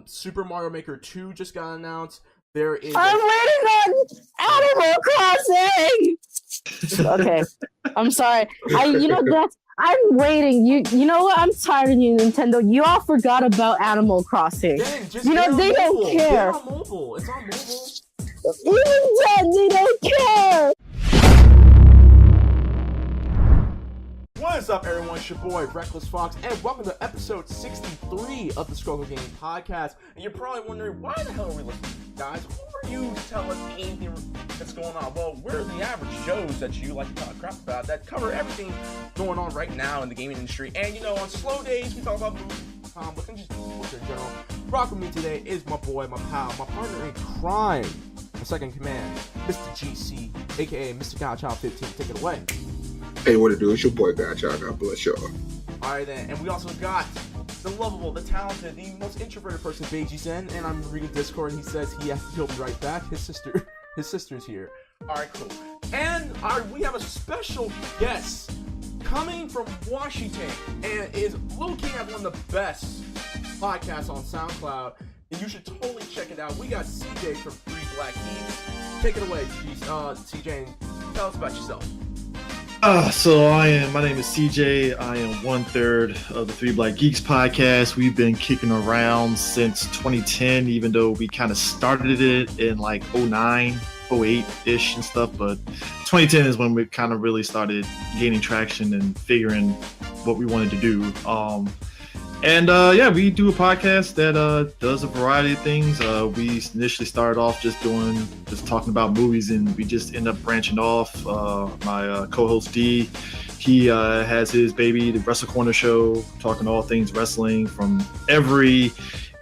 Super Mario Maker 2 just got announced. There is. I'm waiting on Animal Crossing. Okay, I'm sorry. I'm waiting. You know what? I'm tired of you, Nintendo. You all forgot about Animal Crossing. Dang, just they don't care. It's on mobile. Even then, they don't care. What is up, everyone? It's your boy, Reckless Fox, and welcome to episode 63 of the ScrubClub Gaming Podcast. And you're probably wondering, why the hell are we listening, guys? Who are you to tell us anything that's going on? Well, we're the average Joes that you like to talk crap about that cover everything going on right now in the gaming industry. And, you know, on slow days, we talk about movies, comics, and just culture in general. Rock with me today is my boy, my pal, my partner in crime, my second in command, Mr. GC, a.k.a. Mr. Godchild 15. Take it away. Hey, what it do? It's your boy Godchild. God bless y'all. Alright then, and we also got the lovable, the talented, the most introverted person, Bajimxenn, and I'm reading Discord and he says he'll be right back. His sister's here. Alright, cool. And we have a special guest coming from Washington and is looking at one of the best podcasts on SoundCloud, and you should totally check it out. We got CJ from Three Black Geeks. Take it away, CJ, and tell us about yourself. My name is CJ. I am 1/3 of the Three Black Geeks podcast. We've been kicking around since 2010, even though we kind of started it in like 09, 08-ish and stuff. But 2010 is when we kind of really started gaining traction and figuring what we wanted to do. We do a podcast that does a variety of things. We initially started off just talking about movies, and we just end up branching off. My co-host D, he has his baby, the Wrestle Corner show, talking all things wrestling from every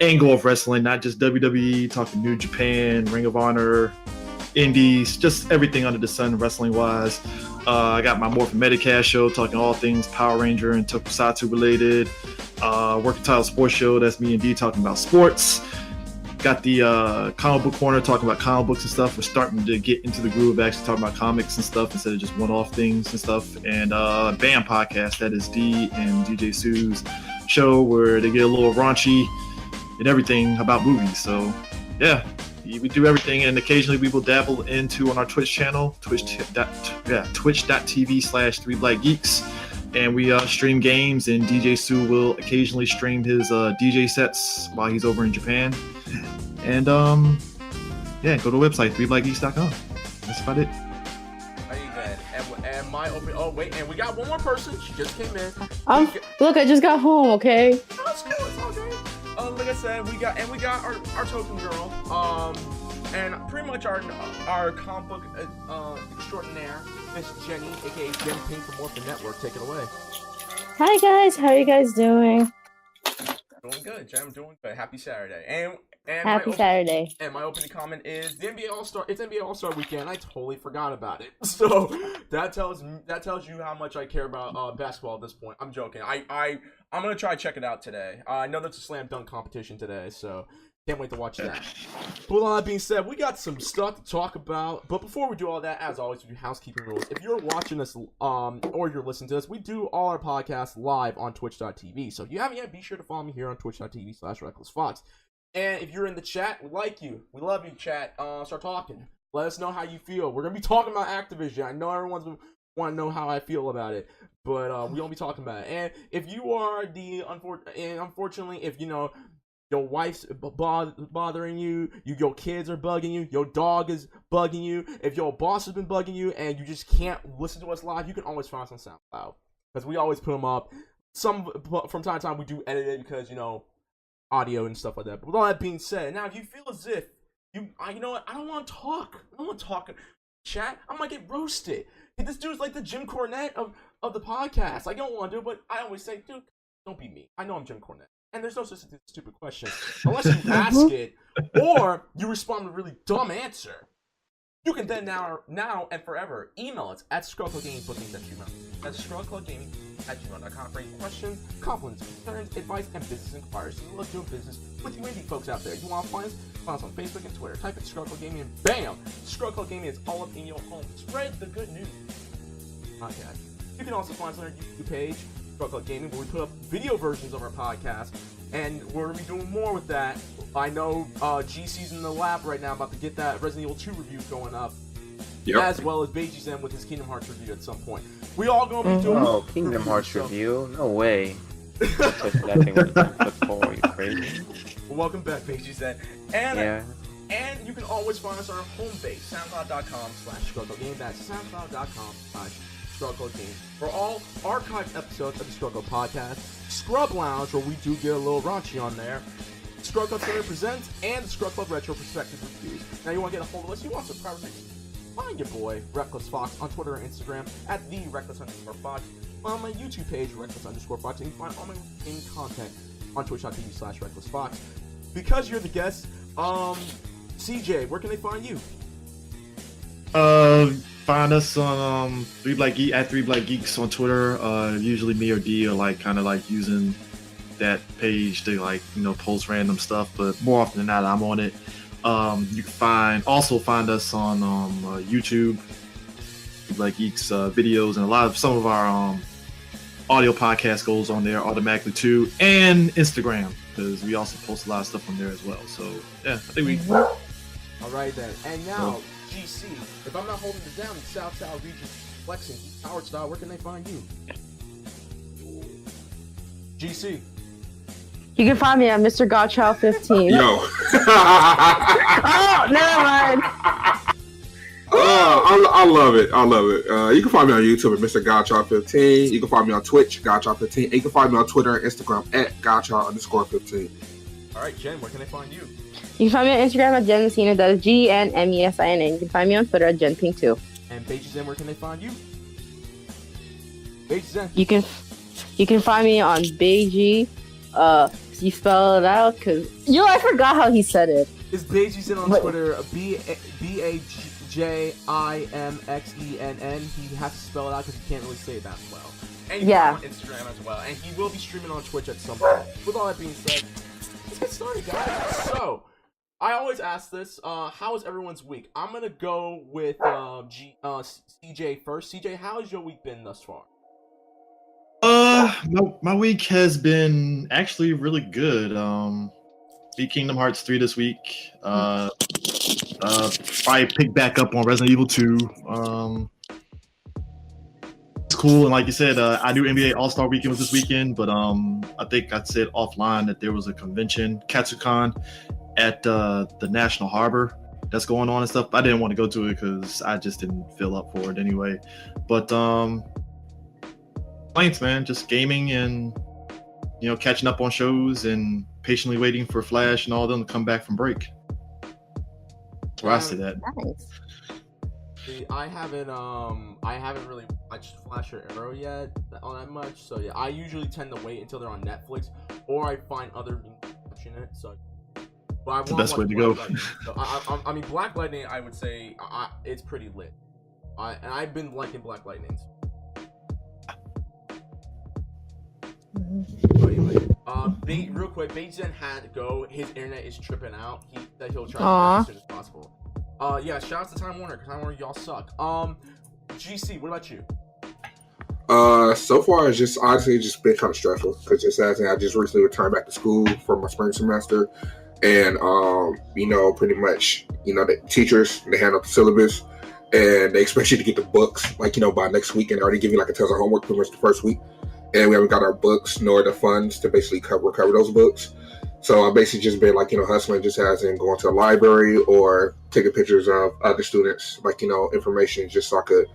angle of wrestling, not just WWE, talking New Japan, Ring of Honor, Indies, just everything under the sun wrestling-wise. I got my Morphin Medicast show, talking all things Power Ranger and Tokusatsu related. Working Title Sports Show, that's me and D talking about sports. Got the comic book corner talking about comic books and stuff. We're starting to get into the groove of actually talking about comics and stuff instead of just one-off things and stuff. And BAM podcast, that is D and DJ Sue's show, where they get a little raunchy and everything about movies. So yeah, we do everything, and occasionally we will dabble into on our Twitch channel, twitch.tv/3blackgeeks. And we stream games, and DJ Sue will occasionally stream his DJ sets while he's over in Japan. And go to the website, 3blackgeeks.com. That's about it. And my open. Oh wait, and we got one more person. She just came in. Look, I just got home. Okay. Oh, it's cool. It's all good. Like I said, we got our token girl. And pretty much our comic book extraordinaire, Miss Jenny, aka Genpink from Morphin Network. Take it away. Hi guys, how are you guys doing? Doing good, Jen. I'm doing good. Happy Saturday. And Happy Saturday. And my opening comment is the NBA All-Star. It's NBA All-Star weekend. I totally forgot about it. So that tells you how much I care about basketball at this point. I'm joking. I'm gonna try to check it out today. I know there's a slam dunk competition today, so can't wait to watch that. But with all that being said, we got some stuff to talk about. But before we do all that, as always, we do housekeeping rules. If you're watching us, or you're listening to us, we do all our podcasts live on twitch.tv. So if you haven't yet, be sure to follow me here on twitch.tv/recklessfox. And if you're in the chat, we like you. We love you, chat. Start talking. Let us know how you feel. We're going to be talking about Activision. I know everyone's want to know how I feel about it. But we won't be talking about it. And if you are unfortunately, if you know, your wife's bothering you, your kids are bugging you, your dog is bugging you, if your boss has been bugging you, and you just can't listen to us live, you can always find us on SoundCloud. Because we always put them up. Some, from time to time, we do edit it because, you know, audio and stuff like that. But with all that being said, now if you feel as if, you know what, I don't want to talk chat, I might get roasted. This dude's like the Jim Cornette of the podcast. I don't want to do it, but I always say, dude, don't be me. I know I'm Jim Cornette. And there's no such thing as a stupid question. Unless you ask it, or you respond with a really dumb answer. You can then now and forever email us at ScrubClubGamingBookings@gmail.com. That's ScrubClubGaming@gmail.com for any questions, compliments, concerns, advice, and business inquiries. We love doing business with you indie folks out there. You want to find us on Facebook and Twitter. Type in ScrubClub Gaming and bam! ScrubClub Gaming is all up in your home. Spread the good news. Okay. You can also find us on our YouTube page. ScrubClub Gaming, where we put up video versions of our podcast, and we're gonna be doing more with that. I know GC's in the lab right now, about to get that Resident Evil 2 review going up, as well as Bajimxenn with his Kingdom Hearts review at some point. We all gonna be doing Kingdom Hearts review? No way. Touch that thing with a 10-foot pole, you crazy? Well, welcome back, Bajimxenn. And you can always find us on our home base, soundcloud.com/ScrubClubGame. That's soundcloud.com/ScrubClubGame. For all archived episodes of the ScrubClub podcast, Scrub Lounge, where we do get a little raunchy on there, ScrubClub Gamer Presents, and the ScrubClub Retro Perspective Reviews. Now, you want to get a hold of us, you want some private things, find your boy, Reckless Fox, on Twitter and Instagram, at @TheReckless_Fox. On my YouTube page, Reckless_Fox, and you can find all my gaming content on twitch.tv/RecklessFox. Because you're the guest, CJ, where can they find you? Find us on 3 Black Geek at 3 Black Geeks on Twitter. Usually me or D are kind of using that page to post random stuff, but more often than not, I'm on it. You can also find us on YouTube, 3 Black Geeks videos, and some of our audio podcast goes on there automatically too, and Instagram, because we also post a lot of stuff on there as well. So yeah, I think we. Alright then, and now GC. If I'm not holding it down, South region flexing Howard style, where can they find you? GC. You can find me at Mr. Godchild 15. Yo. Oh, never mind. I love it. You can find me on YouTube at Mr. Godchild 15. You can find me on Twitch, Godchild 15. And you can find me on Twitter and Instagram at Godchild_15. Alright, Jen, where can they find you? You can find me on Instagram at Genmessina, that is GNMESINA. You can find me on Twitter at Genpink too. And Bajimxenn, where can they find you? Bajimxenn. You can find me on Beiji. You spell it out, cause I forgot how he said it. Is Bajimxenn on Twitter BAJIMXENN? He has to spell it out because he can't really say it that well. And you can on Instagram as well. And he will be streaming on Twitch at some point. With all that being said, let's get started, guys. So, I always ask this, how was everyone's week? I'm gonna go with CJ first. CJ, how has your week been thus far? My week has been actually really good. Beat Kingdom Hearts 3 this week. Probably pick back up on Resident Evil 2. It's cool, and like you said, I knew NBA All-Star Weekend was this weekend, but I think I said offline that there was a convention, KatsuCon, at the National Harbor that's going on and stuff. I didn't want to go to it because I just didn't feel up for it anyway. But complaints, man, just gaming and catching up on shows and patiently waiting for Flash and all of them to come back from break. That's where I see that. Nice. See, I haven't really watched Flash or Arrow yet all that much. So yeah, I usually tend to wait until they're on Netflix, or I find other means of watching it. So, but That's the best way to go. So, I mean, Black Lightning, I would say it's pretty lit. And I've been liking Black Lightning. But anyway, real quick, Bajimxenn had to go. His internet is tripping out. He said he'll try to get as soon as possible. Yeah, shout out to Time Warner, because Time Warner, y'all suck. GC, what about you? So far, it's just honestly just been kind of stressful because I just recently returned back to school for my spring semester, and pretty much the teachers, they hand out the syllabus and they expect you to get the books by next week, and they already give you a test of homework pretty much the first week, and we haven't got our books nor the funds to basically recover those books. So I've basically just been hustling, just as in going to the library or taking pictures of other students, information, just so I could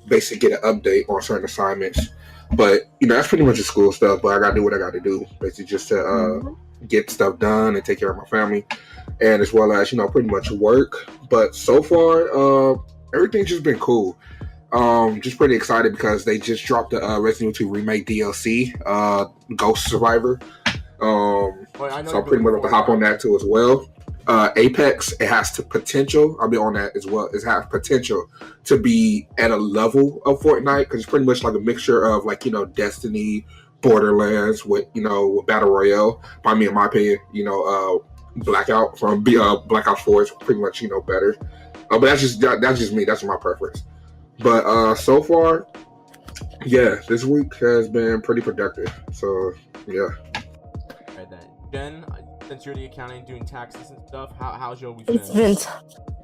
basically get an update on certain assignments. But that's pretty much the school stuff. But I gotta do what I gotta do, basically just to get stuff done and take care of my family, and as well as pretty much work. But so far, everything's just been cool. Just pretty excited because they just dropped the Resident Evil 2 remake DLC, Ghost Survivor. So I'm pretty much going to hop on that too as well. Apex, it has the potential. I'll be on that as well. It has potential to be at a level of Fortnite because it's pretty much like a mixture of Destiny, Borderlands with with Battle Royale. By me, in my opinion, Blackout from Blackout 4 is pretty much better. But that's just me. That's my preference. But so far, Yeah, this week has been pretty productive. So yeah. Right then, Jen, since you're the accounting doing taxes and stuff, how's your week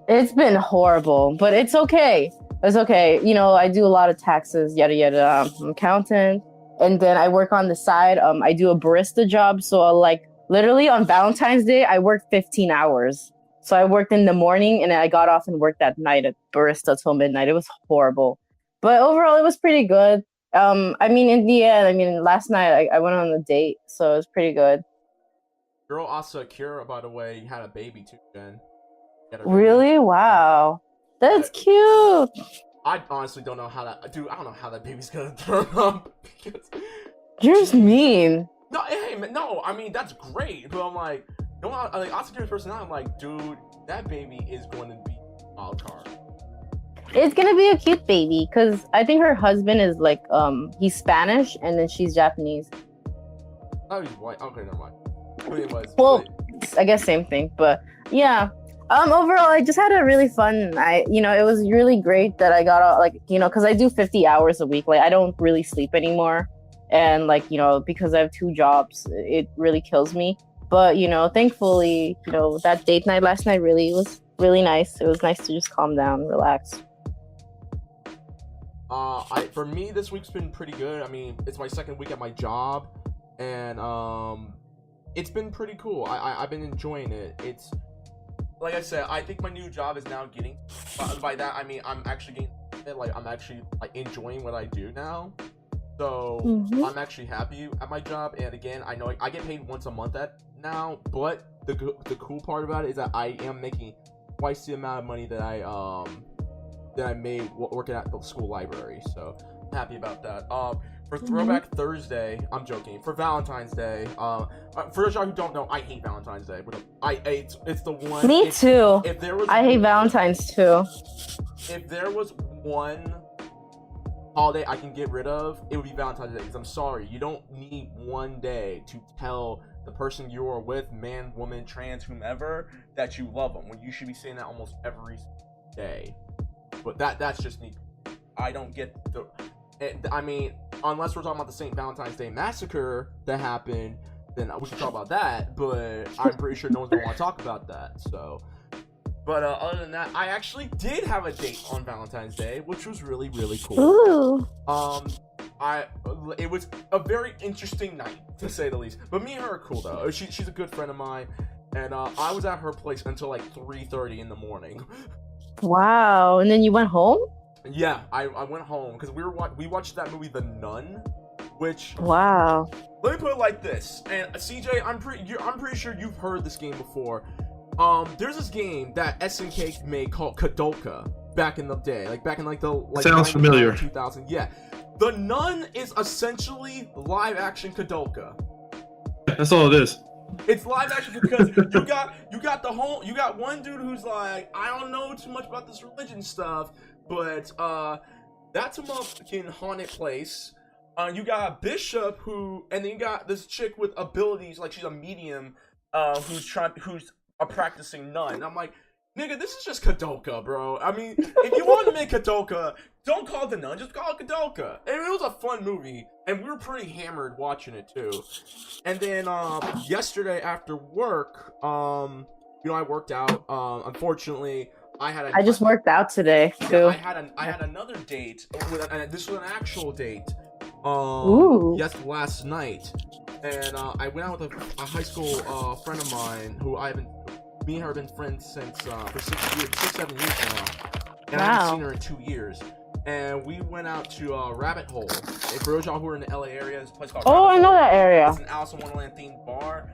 It's been horrible, but it's okay. It's okay. You know, I do a lot of taxes, yada yada. I'm an accountant, and then I work on the side. I do a barista job, so like literally on Valentine's Day, I worked 15 hours. So I worked in the morning, and then I got off and worked at night at barista till midnight. It was horrible, but overall, it was pretty good. I mean, in the end, I mean, last night I went on a date, so it was pretty good. Girl Asa Kira, by the way, had a baby too, Jen. Really? Wow. That's cute. I honestly don't know how that, dude. I don't know how that baby's gonna turn up. Because You're just mean. no, hey, man, no. I mean, that's great, but I'm like, no, like Asakira's personality. I'm like, dude, that baby is going to be a wild card. It's gonna be a cute baby because I think her husband is like he's Spanish and then she's Japanese. Oh, he's white. Okay, never mind. But it was. Well, I guess same thing, but yeah. Overall, I just had a really fun night. You know, it was really great that I got out, like, you know, because I do 50 hours a week. Like, I don't really sleep anymore. And, like, you know, because I have 2 jobs, it really kills me. But, you know, thankfully, you know, that date night last night really was really nice. It was nice to just calm down, relax. For me, this week's been pretty good. I mean, it's my second week at my job, and it's been pretty cool. I've been enjoying it. It's like I said, I think my new job is now getting. By that I mean I'm actually getting like I'm actually like enjoying what I do now. So I'm actually happy at my job. And again, I know I get paid once a month at now, but the cool part about it is that I am making twice the amount of money that I made working at the school library. So I'm happy about that. For Throwback Thursday, I'm joking. For Valentine's Day, for those of y'all who don't know, I hate Valentine's Day. It's the one. Me too. If there was, I hate Valentine's too. If there was one holiday I can get rid of, it would be Valentine's Day. Because I'm sorry, you don't need one day to tell the person you are with, man, woman, trans, whomever, that you love them. When you should be saying that almost every day. But that's just me. I don't get the. I mean, unless we're talking about the St. Valentine's Day massacre that happened, then we should talk about that. But I'm pretty sure no one's gonna want to talk about that. So, but other than that, I actually did have a date on Valentine's Day, which was really cool. Ooh. It was a very interesting night to say the least. But me and her are cool though. She's a good friend of mine, and I was at her place until like 3:30 in the morning. Wow. And then you went home? Yeah, I went home because we watched that movie The Nun, which wow. Let me put it like this. And CJ, I'm pretty sure you've heard this game before. There's this game that SNK made called Kadoka back in the day, like back in like the sounds familiar 2000. Yeah, The Nun is essentially live action Kadoka. That's all it is. It's live action because you got one dude who's like, I don't know too much about this religion stuff. But that's a motherfucking haunted place. You got a bishop and then you got this chick with abilities, like she's a medium, who's a practicing nun. And I'm like, nigga, this is just Kadoka, bro. I mean, if you want to make Kadoka, don't call it The Nun, just call it Kadoka. And it was a fun movie, and we were pretty hammered watching it too. And then yesterday after work, I worked out. Unfortunately, I just worked out today too. Yeah, I had another date, and this was an actual date. Ooh. Yes, last night, and I went out with a high school friend of mine who me and her have been friends since for 7 years now, and I haven't seen her in 2 years. And we went out to Rabbit Hole. And for those of y'all who are in the LA area, there's a place called Rabbit I know that area. It's an Alice in Wonderland themed bar.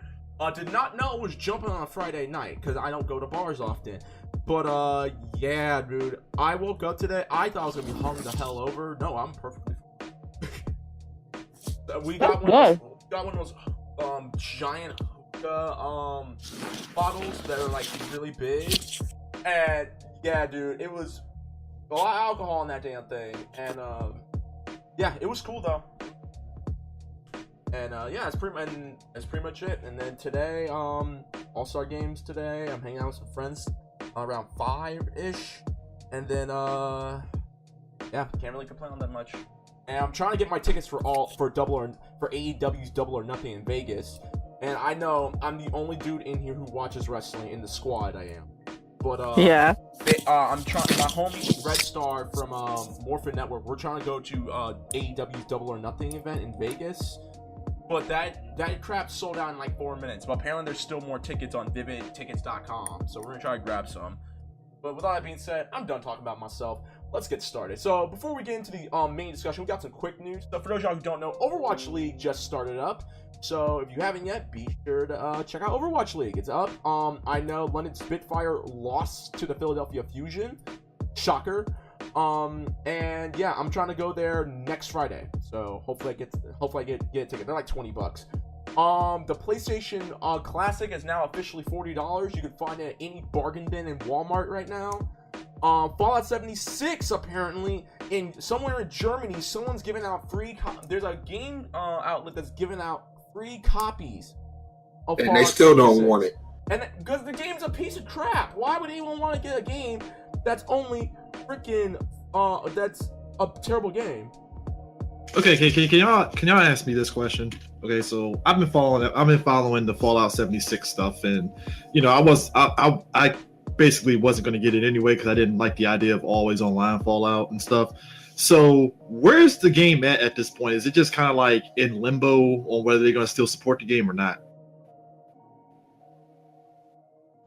Did not know it was jumping on a Friday night because I don't go to bars often. But yeah, dude, I woke up today. I thought I was gonna be hung the hell over. No, I'm perfectly fine. we got one of those giant hookah bottles that are like really big. And yeah, dude, it was a lot of alcohol in that damn thing. And yeah, it was cool though. And yeah, that's pretty much it. And then today, All-Star Games today. I'm hanging out with some friends around 5-ish. And then yeah, can't really complain on that much. and I'm trying to get my tickets for AEW's Double or Nothing in Vegas. And I know I'm the only dude in here who watches wrestling in the squad. I am. But Yeah. I'm trying. My homie Red Star from Morphin Network. We're trying to go to AEW's Double or Nothing event in Vegas. But that crap sold out in like 4 minutes. But apparently there's still more tickets on VividTickets.com. So we're gonna try to grab some. But with all that being said, I'm done talking about myself. Let's get started. So before we get into the main discussion, we got some quick news. So for those of y'all who don't know, Overwatch League just started up. So if you haven't yet, be sure to check out Overwatch League. It's up. I know London Spitfire lost to the Philadelphia Fusion. Shocker. And yeah, I'm trying to go there next Friday. So hopefully I get a ticket. They're like $20. The PlayStation Classic is now officially $40. You can find it at any bargain bin in Walmart right now. Fallout 76 apparently somewhere in Germany, someone's giving out free. There's a game outlet that's giving out free copies of And Fallout they still 76. don't want it. And because the game's a piece of crap. Why would anyone want to get a game that's only freaking that's a terrible game? Okay, can y'all ask me this question? Okay, so I've been following the Fallout 76 stuff, and you know, I basically wasn't going to get it anyway because I didn't like the idea of always online Fallout and stuff. So where's the game at this point? Is it just kind of like in limbo on whether they're going to still support the game or not?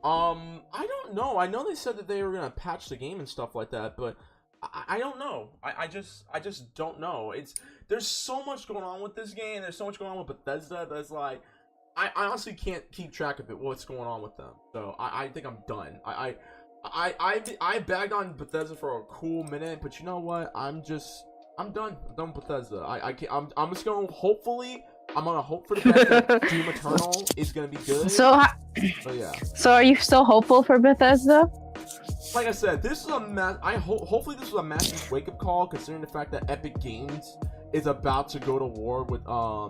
I don't know. I know they said that they were gonna patch the game and stuff like that, but I don't know. I just don't know. There's so much going on with this game. There's so much going on with Bethesda. That's like, I honestly can't keep track of what's going on with them. So I think I'm done. I bagged on Bethesda for a cool minute, but you know what? I'm done. I'm done with Bethesda. I'm just gonna I'm gonna hope for the best that Doom Eternal is gonna be good. So yeah. So are you still hopeful for Bethesda? Like I said, this is hopefully this was a massive wake up call, considering the fact that Epic Games is about to go to war with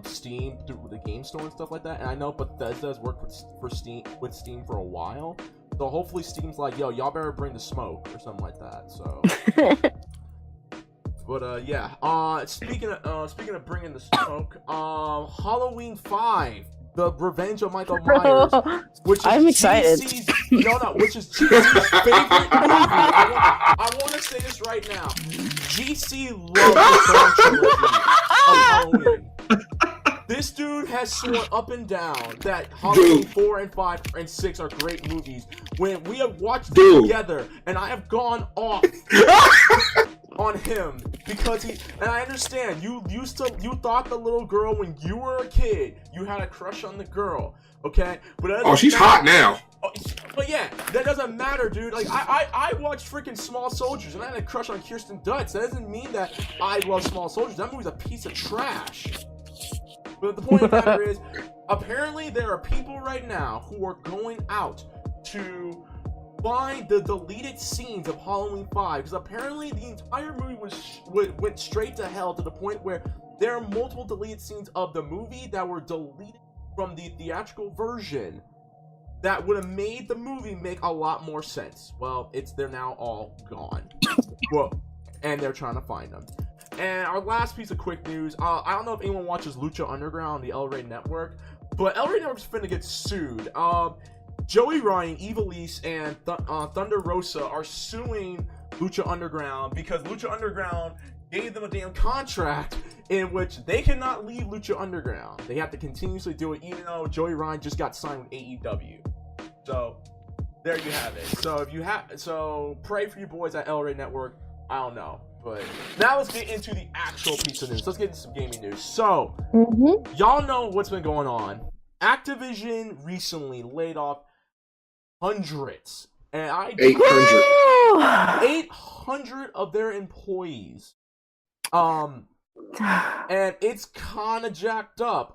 Steam through the game store and stuff like that. And I know Bethesda has worked with Steam for a while. So hopefully Steam's like, yo, y'all better bring the smoke or something like that. So but yeah. Speaking of bringing the smoke, Halloween 5, The Revenge of Michael Myers, which is I'm excited. Which is GC's favorite movie. I want to say this right now. GC loves the Thorn trilogy of Halloween. This dude has sworn up and down that Halloween 4 and 5 and 6 are great movies. When we have watched them together, and I have gone off on him because and I understand you thought the little girl when you were a kid, you had a crush on the girl, okay? But she's hot now. But yeah, that doesn't matter, dude. Like I watched freaking Small Soldiers and I had a crush on Kirsten Dunst. That doesn't mean that I love Small Soldiers. That movie's a piece of trash. But the point of the matter is, apparently there are people right now who are going out to find the deleted scenes of Halloween 5, because apparently the entire movie went straight to hell, to the point where there are multiple deleted scenes of the movie that were deleted from the theatrical version that would have made the movie make a lot more sense. Well, they're now all gone. Well, and they're trying to find them. And our last piece of quick news, I don't know if anyone watches Lucha Underground on the El Rey Network, but El Rey Network's finna get sued. Joey Ryan, Evilise, and Thunder Rosa are suing Lucha Underground because Lucha Underground gave them a damn contract in which they cannot leave Lucha Underground. They have to continuously do it, even though Joey Ryan just got signed with AEW. So there you have it. So pray for you boys at El Rey Network. I don't know. But now let's get into the actual piece of news. Let's get into some gaming news. So, y'all know what's been going on. Activision recently laid off hundreds, and 800 of their employees. And it's kind of jacked up.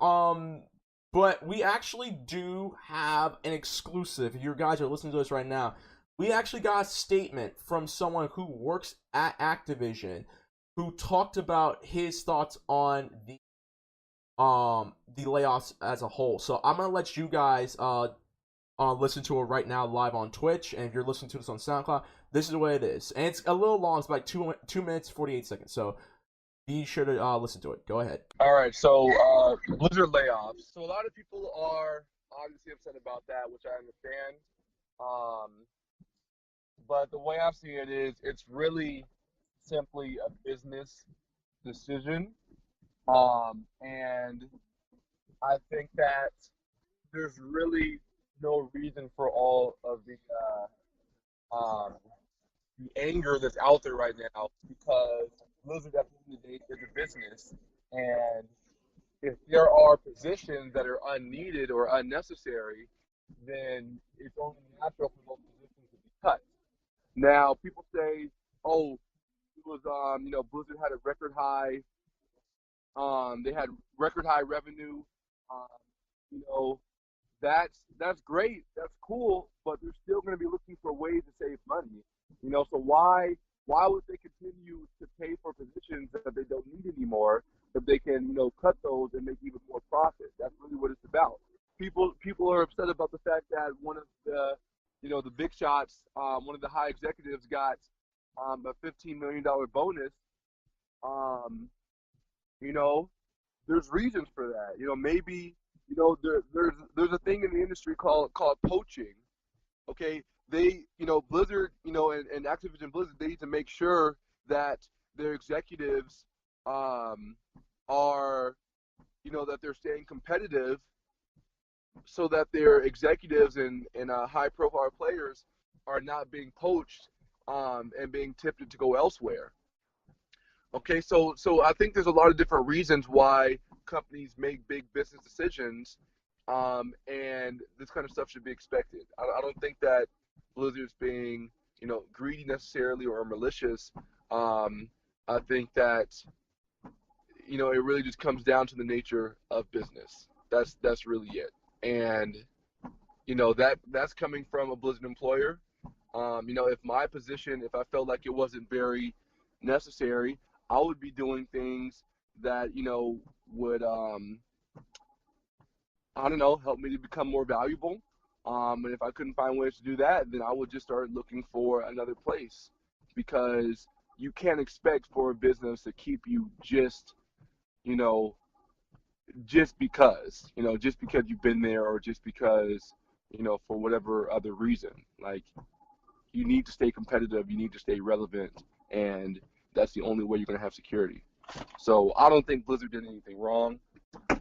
But we actually do have an exclusive. If you guys are listening to us right now, we actually got a statement from someone who works at Activision who talked about his thoughts on the layoffs as a whole. So I'm gonna let you guys listen to it right now live on Twitch, and if you're listening to this on SoundCloud, this is the way it is. And it's a little long. It's like 2 minutes 48 seconds. So be sure to listen to it. Go ahead. All right, so Blizzard layoffs. So a lot of people are obviously upset about that, which I understand. But the way I see it is, it's really simply a business decision, and I think that there's really no reason for all of the anger that's out there right now, because Blizzard at the end of the day is a business, and if there are positions that are unneeded or unnecessary, then it's only natural for those positions to be cut. Now, people say, "Oh, it was Blizzard had a record high. They had record high revenue. You know, that's great. That's cool. But they're still going to be looking for ways to save money. You know, so why would they continue to pay for positions that they don't need anymore if they can, cut those and make even more profit? That's really what it's about. People are upset about the fact that one of the, the big shots, one of the high executives got a $15 million bonus. There's reasons for that. Maybe, there's a thing in the industry called poaching. Okay, they, Blizzard, and Activision Blizzard, they need to make sure that their executives are, that they're staying competitive, so that their executives and high-profile players are not being poached and being tempted to go elsewhere. Okay, so I think there's a lot of different reasons why companies make big business decisions, and this kind of stuff should be expected. I don't think that Blizzard's being, greedy necessarily or malicious. I think that, it really just comes down to the nature of business. That's really it. And, that's coming from a Blizzard employer. If my position, if I felt like it wasn't very necessary, I would be doing things that, would, help me to become more valuable. And if I couldn't find ways to do that, then I would just start looking for another place, because you can't expect for a business to keep you just because you've been there, or just because, for whatever other reason. Like, you need to stay competitive, you need to stay relevant, and that's the only way you're going to have security. So I don't think Blizzard did anything wrong,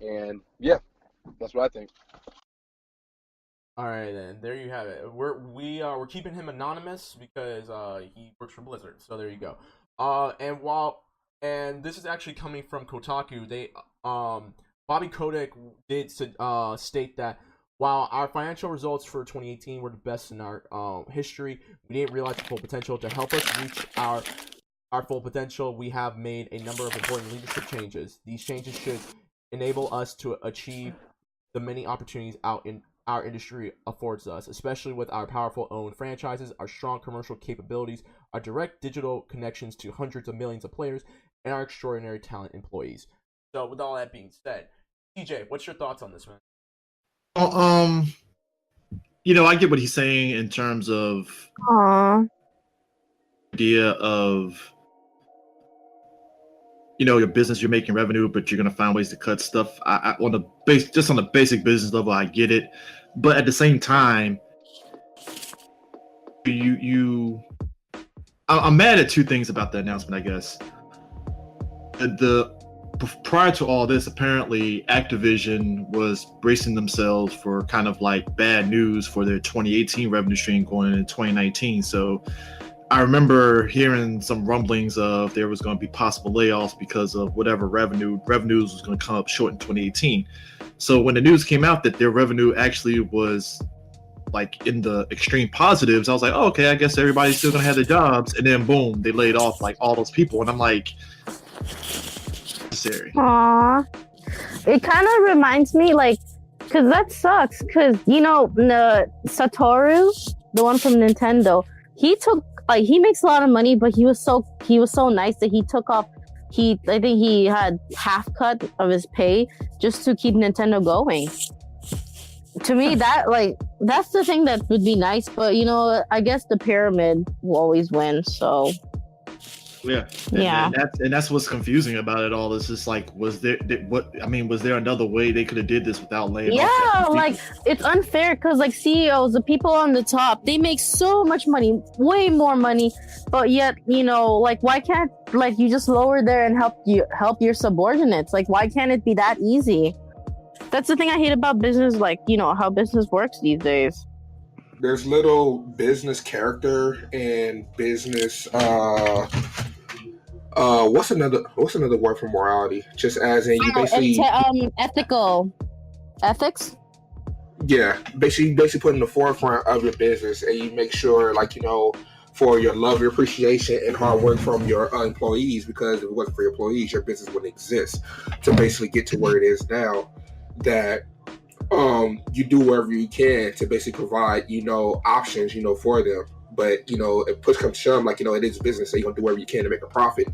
and yeah, that's what I think. All right, then there you have it. We're keeping him anonymous because he works for Blizzard. So there you go. And this is actually coming from Kotaku. They Bobby Kotick did state that while our financial results for 2018 were the best in our history, we didn't realize the full potential. To help us reach our full potential, we have made a number of important leadership changes. These changes should enable us to achieve the many opportunities out in our industry affords us, especially with our powerful owned franchises, our strong commercial capabilities, our direct digital connections to hundreds of millions of players, and our extraordinary talent employees. So with all that being said, TJ, what's your thoughts on this, man? I get what he's saying in terms of idea of your business, you're making revenue, but you're gonna find ways to cut stuff. On the basic business level, I get it, but at the same time, I'm mad at two things about the announcement. I guess prior to all this, apparently Activision was bracing themselves for kind of like bad news for their 2018 revenue stream going into 2019. So I remember hearing some rumblings of there was going to be possible layoffs because of whatever revenues was going to come up short in 2018. So when the news came out that their revenue actually was like in the extreme positives, I was like, oh, okay, I guess everybody's still going to have their jobs. And then boom, they laid off like all those people. And I'm like, necessary. Aww. It kind of reminds me, because that sucks. Because, the Satoru, the one from Nintendo, he makes a lot of money, but he was so nice that he took off. I think he had half cut of his pay just to keep Nintendo going. To me, that's the thing that would be nice. But I guess the pyramid will always win. So Yeah, Yeah. and that's what's confusing about it all. It's just like, was there another way they could have did this without laying off that Yeah, many like people? it's unfair because like CEOs, the people on the top, they make so much money, way more money, but yet like why can't like you just lower there and help your subordinates? Like why can't it be that easy? That's the thing I hate about business, like how business works these days. There's little business character and business what's another word for morality? Just as in you basically Ethical ethics. Yeah, basically put in the forefront of your business, and you make sure, like for your love, your appreciation, and hard work from your employees. Because if it wasn't for your employees, your business wouldn't exist. To basically get to where it is now, that you do whatever you can to basically provide options for them. But if push comes to shove, like it is business, so you're gonna do whatever you can to make a profit.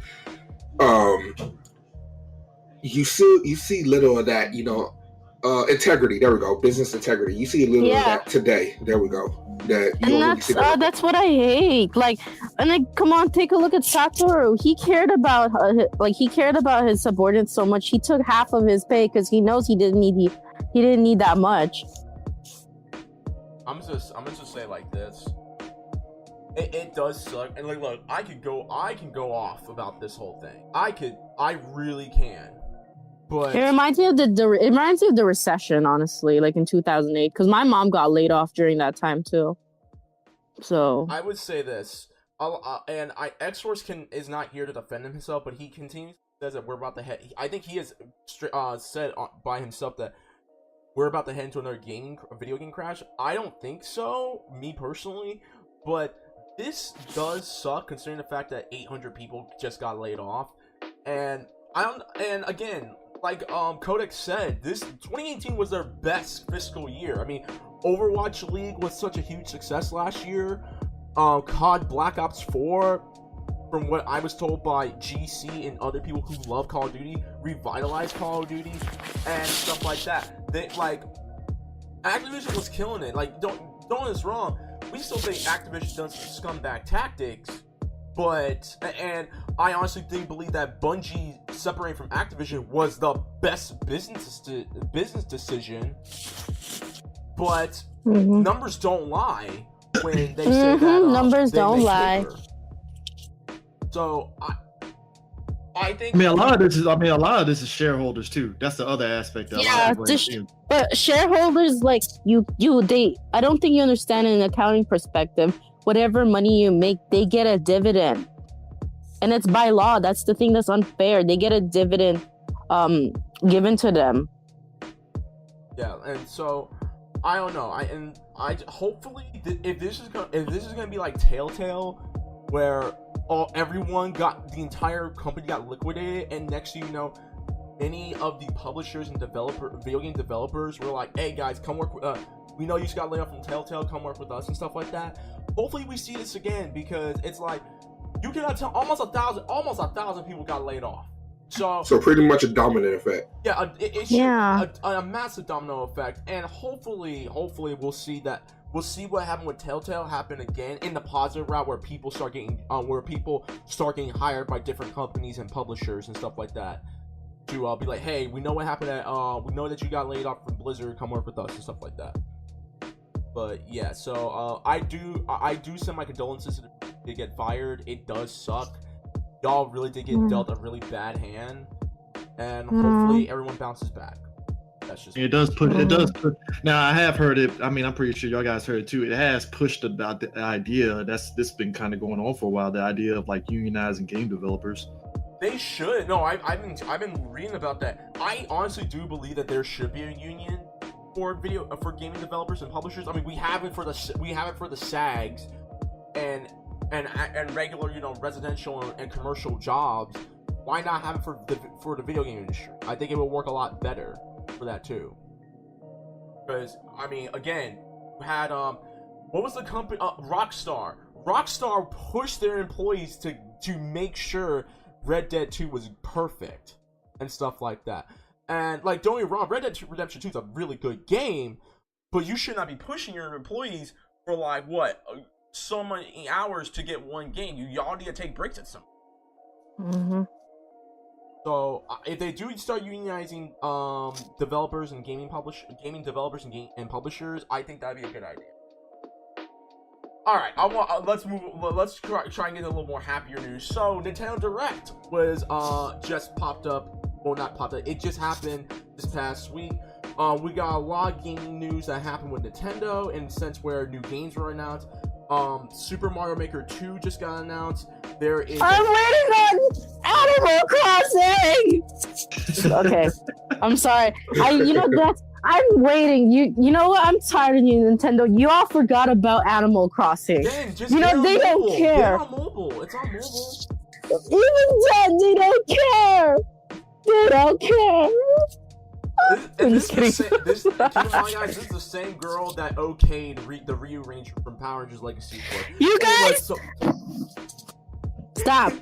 You see little of that, integrity. There we go. Business integrity. You see a little of that today. There we go. That you And that's what I hate. Like, and like, come on, take a look at Satoru. He cared about his subordinates so much. He took half of his pay because he knows he didn't need that much. I'm just say it like this. It does suck, and like, look, I can go off about this whole thing. I really can. But it reminds me of the recession, honestly, like in 2008, because my mom got laid off during that time too. So I would say this, Xforce is not here to defend himself, but he continues to say that we're about to head. I think he has said by himself that we're about to head into another video game crash. I don't think so, me personally, but this does suck considering the fact that 800 people just got laid off, and again. Like Kodak said, this 2018 was their best fiscal year. I mean, Overwatch League was such a huge success last year. COD Black Ops 4, from what I was told by GC and other people who love Call of Duty, revitalized Call of Duty and stuff like that. They Activision was killing it. Like, don't get us wrong. We still think Activision does scumbag tactics. And I honestly believe that Bungie separating from Activision was the best business decision. But numbers don't lie when they say that numbers don't lie. Paper. So I think. I mean, a lot of this is shareholders too. That's the other aspect of it. But shareholders, like I don't think you understand in an accounting perspective. Whatever money you make, they get a dividend. And it's by law. That's the thing that's unfair. They get a dividend given to them. Yeah, and so I don't know. I hopefully if this is gonna be like Telltale, where the entire company got liquidated, and next thing you know, many of the publishers and video game developers were like, "Hey guys, come work with we know you just got laid off from Telltale, come work with us," and stuff like that. Hopefully we see this again, because it's like you cannot tell almost a thousand people got laid off. So pretty much a dominant effect. Yeah, it's a massive domino effect, and hopefully we'll see that. We'll see what happened with Telltale happen again in the positive route, where people start getting hired by different companies and publishers and stuff like that, to be like, hey, we know what happened we know that you got laid off from Blizzard, come work with us and stuff like that. But yeah, so I do send my condolences to get fired. It does suck. Y'all really did get dealt a really bad hand, and hopefully everyone bounces back. That's just it does put. Now I have heard it. I mean, I'm pretty sure y'all guys heard it too. It has pushed the idea this been kind of going on for a while. The idea of like unionizing game developers. They should. No, I've been reading about that. I honestly do believe that there should be a union for gaming developers and publishers. I mean, we have it for the SAGs and regular, residential and commercial jobs. Why not have it for the video game industry? I think it would work a lot better for that too. Because I mean, again, you had what was the company? Rockstar. Rockstar pushed their employees to make sure Red Dead 2 was perfect and stuff like that. And like, don't get me wrong, Red Dead Redemption 2 is a really good game, but you should not be pushing your employees for like so many hours to get one game. Y'all need to take breaks at some. Mm-hmm. So if they do start unionizing developers and gaming developers and publishers, I think that'd be a good idea. All right, let's move. Let's try and get a little more happier news. So Nintendo Direct was just popped up. Well, not popped up. It just happened this past week. We got a lot of gaming news that happened with Nintendo in the sense where new games were announced. Super Mario Maker 2 just got announced. There is. I'm waiting on Animal Crossing. Okay, I'm sorry. I'm waiting. You know what? I'm tired of you, Nintendo. You all forgot about Animal Crossing. Then, just they don't care. Get on mobile. It's on mobile. Even then, they don't care. They don't care. This is the same girl that okayed the Ryu Ranger from Power Rangers Legacy 4. You guys, stop.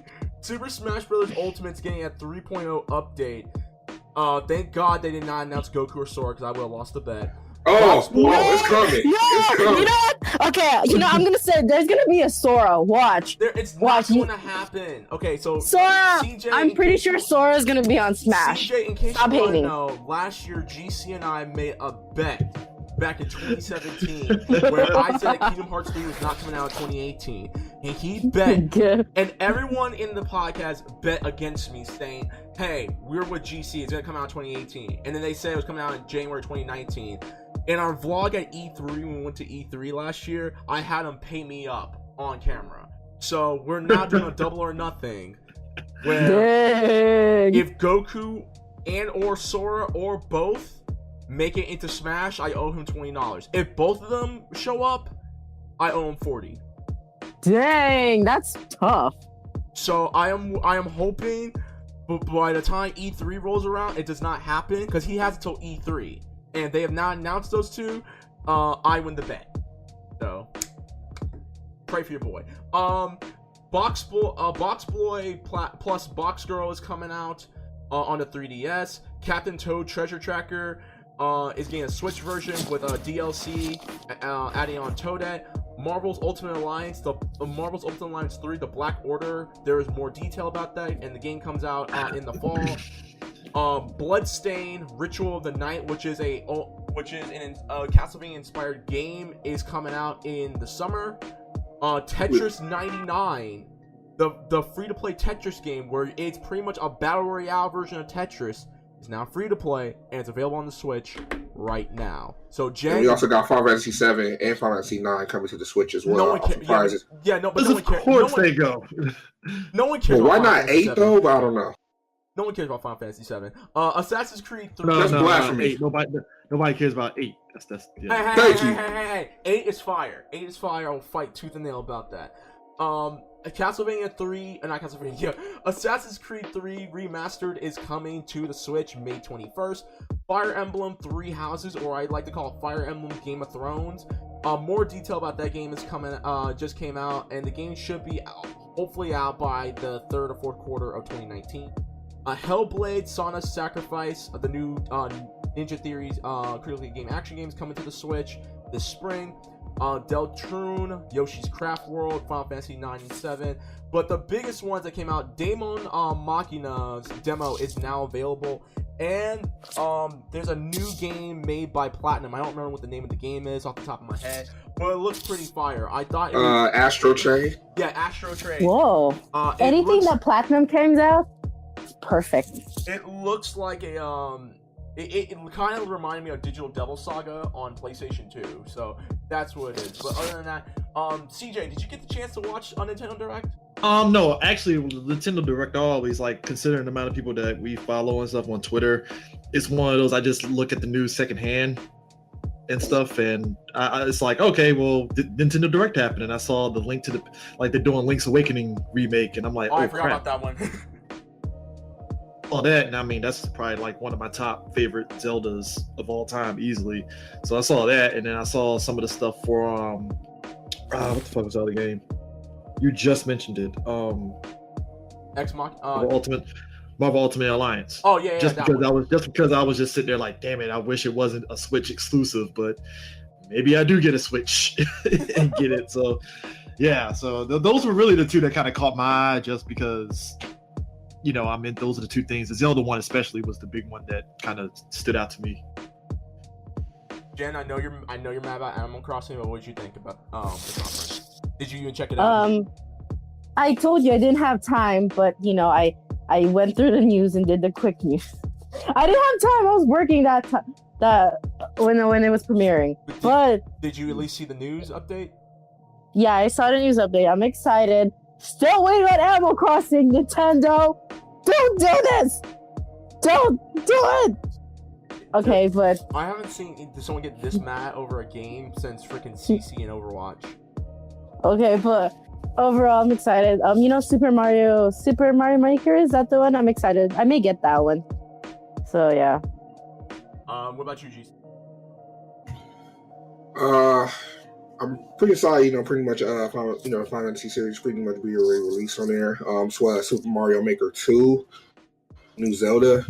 Super Smash Bros. Ultimate's getting a 3.0 update. Thank God they did not announce Goku or Sora because I would have lost the bet. It's coming. It's coming. You know what? Okay, I'm gonna say there's gonna be a Sora. Watch. It's not going to happen. Okay, so Sora. CJ, I'm pretty sure Sora's gonna be on Smash. CJ, in case Stop you hating. know, last year GC and I made a bet back in 2017 where I said that Kingdom Hearts 3 was not coming out in 2018, and he bet, and everyone in the podcast bet against me, saying, "Hey, we're with GC. It's gonna come out in 2018," and then they said it was coming out in January 2019. In our vlog at E3, when we went to E3 last year, I had them pay me up on camera. So we're now doing a double or nothing. Where if Goku and or Sora or both make it into Smash, I owe him $20. If both of them show up, I owe him $40. Dang, that's tough. So I am hoping, but by the time E3 rolls around, it does not happen because he has until E3. And they have not announced those two. I win the bet. So pray for your boy. Box Boy plus Box Girl is coming out on the 3DS. Captain Toad Treasure Tracker is getting a Switch version with a DLC adding on Toadette. Marvel's Ultimate Alliance, Marvel's Ultimate Alliance 3, the Black Order. There is more detail about that, and the game comes out in the fall. Bloodstain Ritual of the Night, which is an Castlevania inspired game, is coming out in the summer. Tetris 99, the free to play Tetris game, where it's pretty much a battle royale version of Tetris, is now free to play and it's available on the Switch right now. So and we also got Final Fantasy 7 and Final Fantasy 9 coming to the Switch as well. No one cares. Yeah, no one cares. Of course they go. No one cares. Well, why not 8 though? But I don't know. No one cares about Final Fantasy 7. Assassin's Creed 3. That's blasphemy. 8. Nobody cares about 8. That's yeah. Hey. 8 is fire. 8 is fire. I will fight tooth and nail about that. Castlevania 3, not Castlevania, yeah. Assassin's Creed 3 Remastered is coming to the Switch May 21st. Fire Emblem 3 Houses, or I'd like to call it Fire Emblem Game of Thrones. More detail about that game is coming, just came out, and the game should be hopefully out by the 3rd or 4th quarter of 2019. Hellblade Sona's Sacrifice, the new Ninja Theory's critical game action games coming to the Switch this spring. Deltarune, Yoshi's Craft World, Final Fantasy 9 and 7. But the biggest ones that came out, Daemon Machina's demo is now available. And there's a new game made by Platinum. I don't remember what the name of the game is off the top of my head, but it looks pretty fire. I thought it was... Astro Chain? Yeah, Astro Chain. Whoa. Anything that Platinum comes out, it's perfect. It looks like a... It kind of reminded me of Digital Devil Saga on PlayStation 2, so that's what it is. But other than that, CJ, did you get the chance to watch on Nintendo Direct? No, actually, Nintendo Direct always, like, considering the amount of people that we follow and stuff on Twitter, it's one of those, I just look at the news secondhand and stuff, and it's like, okay, well, Nintendo Direct happened, and I saw the link to the, like, they're doing Link's Awakening remake, and I'm like, I forgot about that one. All that, and I mean, that's probably like one of my top favorite Zeldas of all time, easily. So I saw that, and then I saw some of the stuff for what the fuck was the other game? You just mentioned it. Marvel Ultimate Alliance. Oh yeah, just because I was just sitting there like, damn it, I wish it wasn't a Switch exclusive, but maybe I do get a Switch and get it. So yeah, so those were really the two that kind of caught my eye, just because I mean, those are the two things. The Zelda one especially was the big one that kind of stood out to me. Jen, I know you're mad about Animal Crossing, but what did you think about the conference? Did you even check it out? I told you I didn't have time, but I went through the news and did the quick news. I didn't have time. I was working that when it was premiering. But did you at least see the news update? Yeah, I saw the news update. I'm excited. Still waiting on Animal Crossing, Nintendo. Don't do this. Don't do it. Okay, but I haven't seen someone get this mad over a game since freaking Cece and Overwatch. Okay, but overall, I'm excited. Super Mario Maker, is that the one? I'm excited. I may get that one. So yeah. What about you, G? I'm pretty excited. Pretty much Final Fantasy series pretty much be already released on there. As well as Super Mario Maker 2, new Zelda.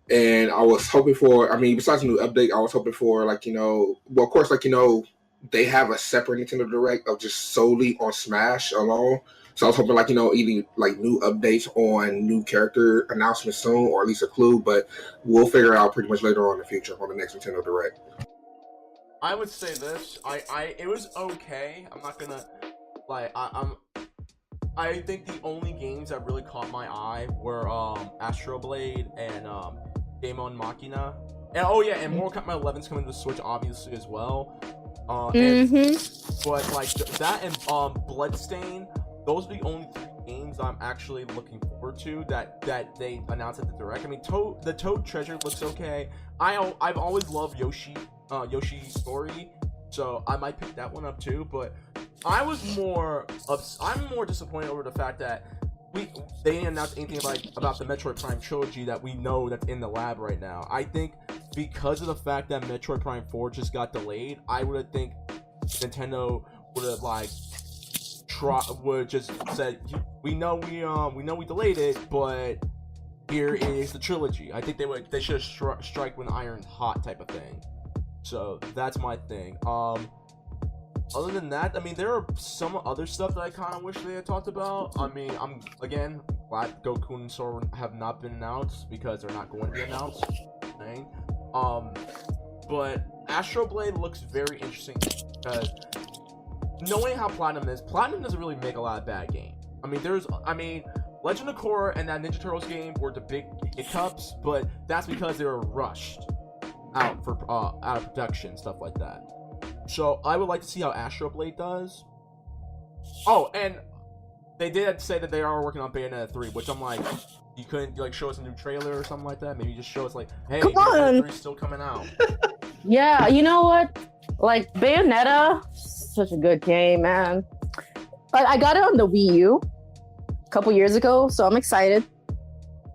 And I was hoping for, besides the new update, I was hoping for, of course, they have a separate Nintendo Direct of just solely on Smash alone. So I was hoping, either, new updates on new character announcements soon, or at least a clue, but we'll figure it out pretty much later on in the future on the next Nintendo Direct. I would say this, it was okay. I'm not gonna, I think the only games that really caught my eye were, Astro Blade and, Daemon Machina. And and Mortal Kombat 11's coming to the Switch obviously as well. But that and Bloodstain, those are the only 3 games I'm actually looking forward to that they announced at the Direct. The Toad Treasure looks okay. I've always loved Yoshi's Story, so I might pick that one up too. But I'm more disappointed over the fact that they didn't announce anything about the Metroid Prime trilogy that we know that's in the lab right now. I think because of the fact that Metroid Prime 4 just got delayed, I would think Nintendo would have would just said, we know we delayed it, but here is the trilogy. I think they should have strike when the iron's hot type of thing. So that's my thing. Other than that, there are some other stuff that I kind of wish they had talked about. I'm glad Goku and Sora have not been announced because they're not going to be announced. Right? But Astro Blade looks very interesting because knowing how Platinum doesn't really make a lot of bad games. Legend of Korra and that Ninja Turtles game were the big hiccups, but that's because they were rushed out of production, stuff like that. So I would like to see how Astro Blade does. Oh, and they did say that they are working on Bayonetta 3, which I'm like, you couldn't show us a new trailer or something like that? Maybe just show us hey, Bayonetta 3 is still coming out. Yeah, you know what? Bayonetta, such a good game, man. I got it on the Wii U a couple years ago, so I'm excited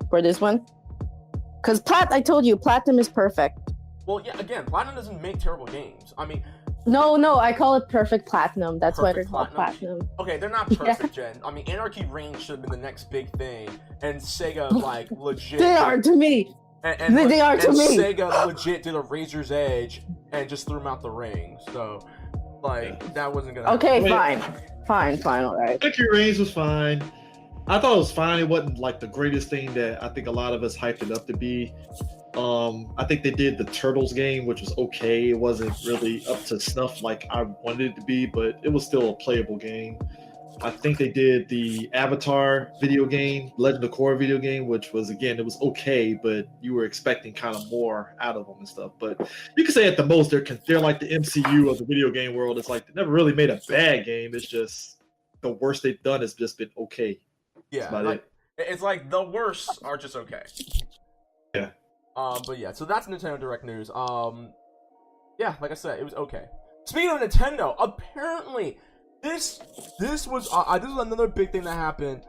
for this one. Because I told you, Platinum is perfect. Well, yeah, again, Platinum doesn't make terrible games. No, I call it Perfect Platinum. That's why they're called Platinum. Okay, they're not perfect, Jen. Anarchy Reigns should have been the next big thing, and Sega, legit... They are to me! They are to me! Sega legit did a Razor's Edge and just threw them out the ring, so, that wasn't gonna happen. Okay, fine, alright. Anarchy Reigns was fine. I thought it was fine. It wasn't, the greatest thing that I think a lot of us hyped it up to be. I think they did the Turtles game, which was okay. It wasn't really up to snuff like I wanted it to be, but it was still a playable game. I think they did the Avatar video game, Legend of Korra video game, which was, again, it was okay, but you were expecting kind of more out of them and stuff. But you could say at the most, they're like the MCU of the video game world. It's they never really made a bad game. It's just the worst they've done has just been okay. Yeah, it's the worst are just okay. Yeah. But yeah, so that's Nintendo Direct news. Yeah, like I said, it was okay. Speaking of Nintendo, apparently this was another big thing that happened.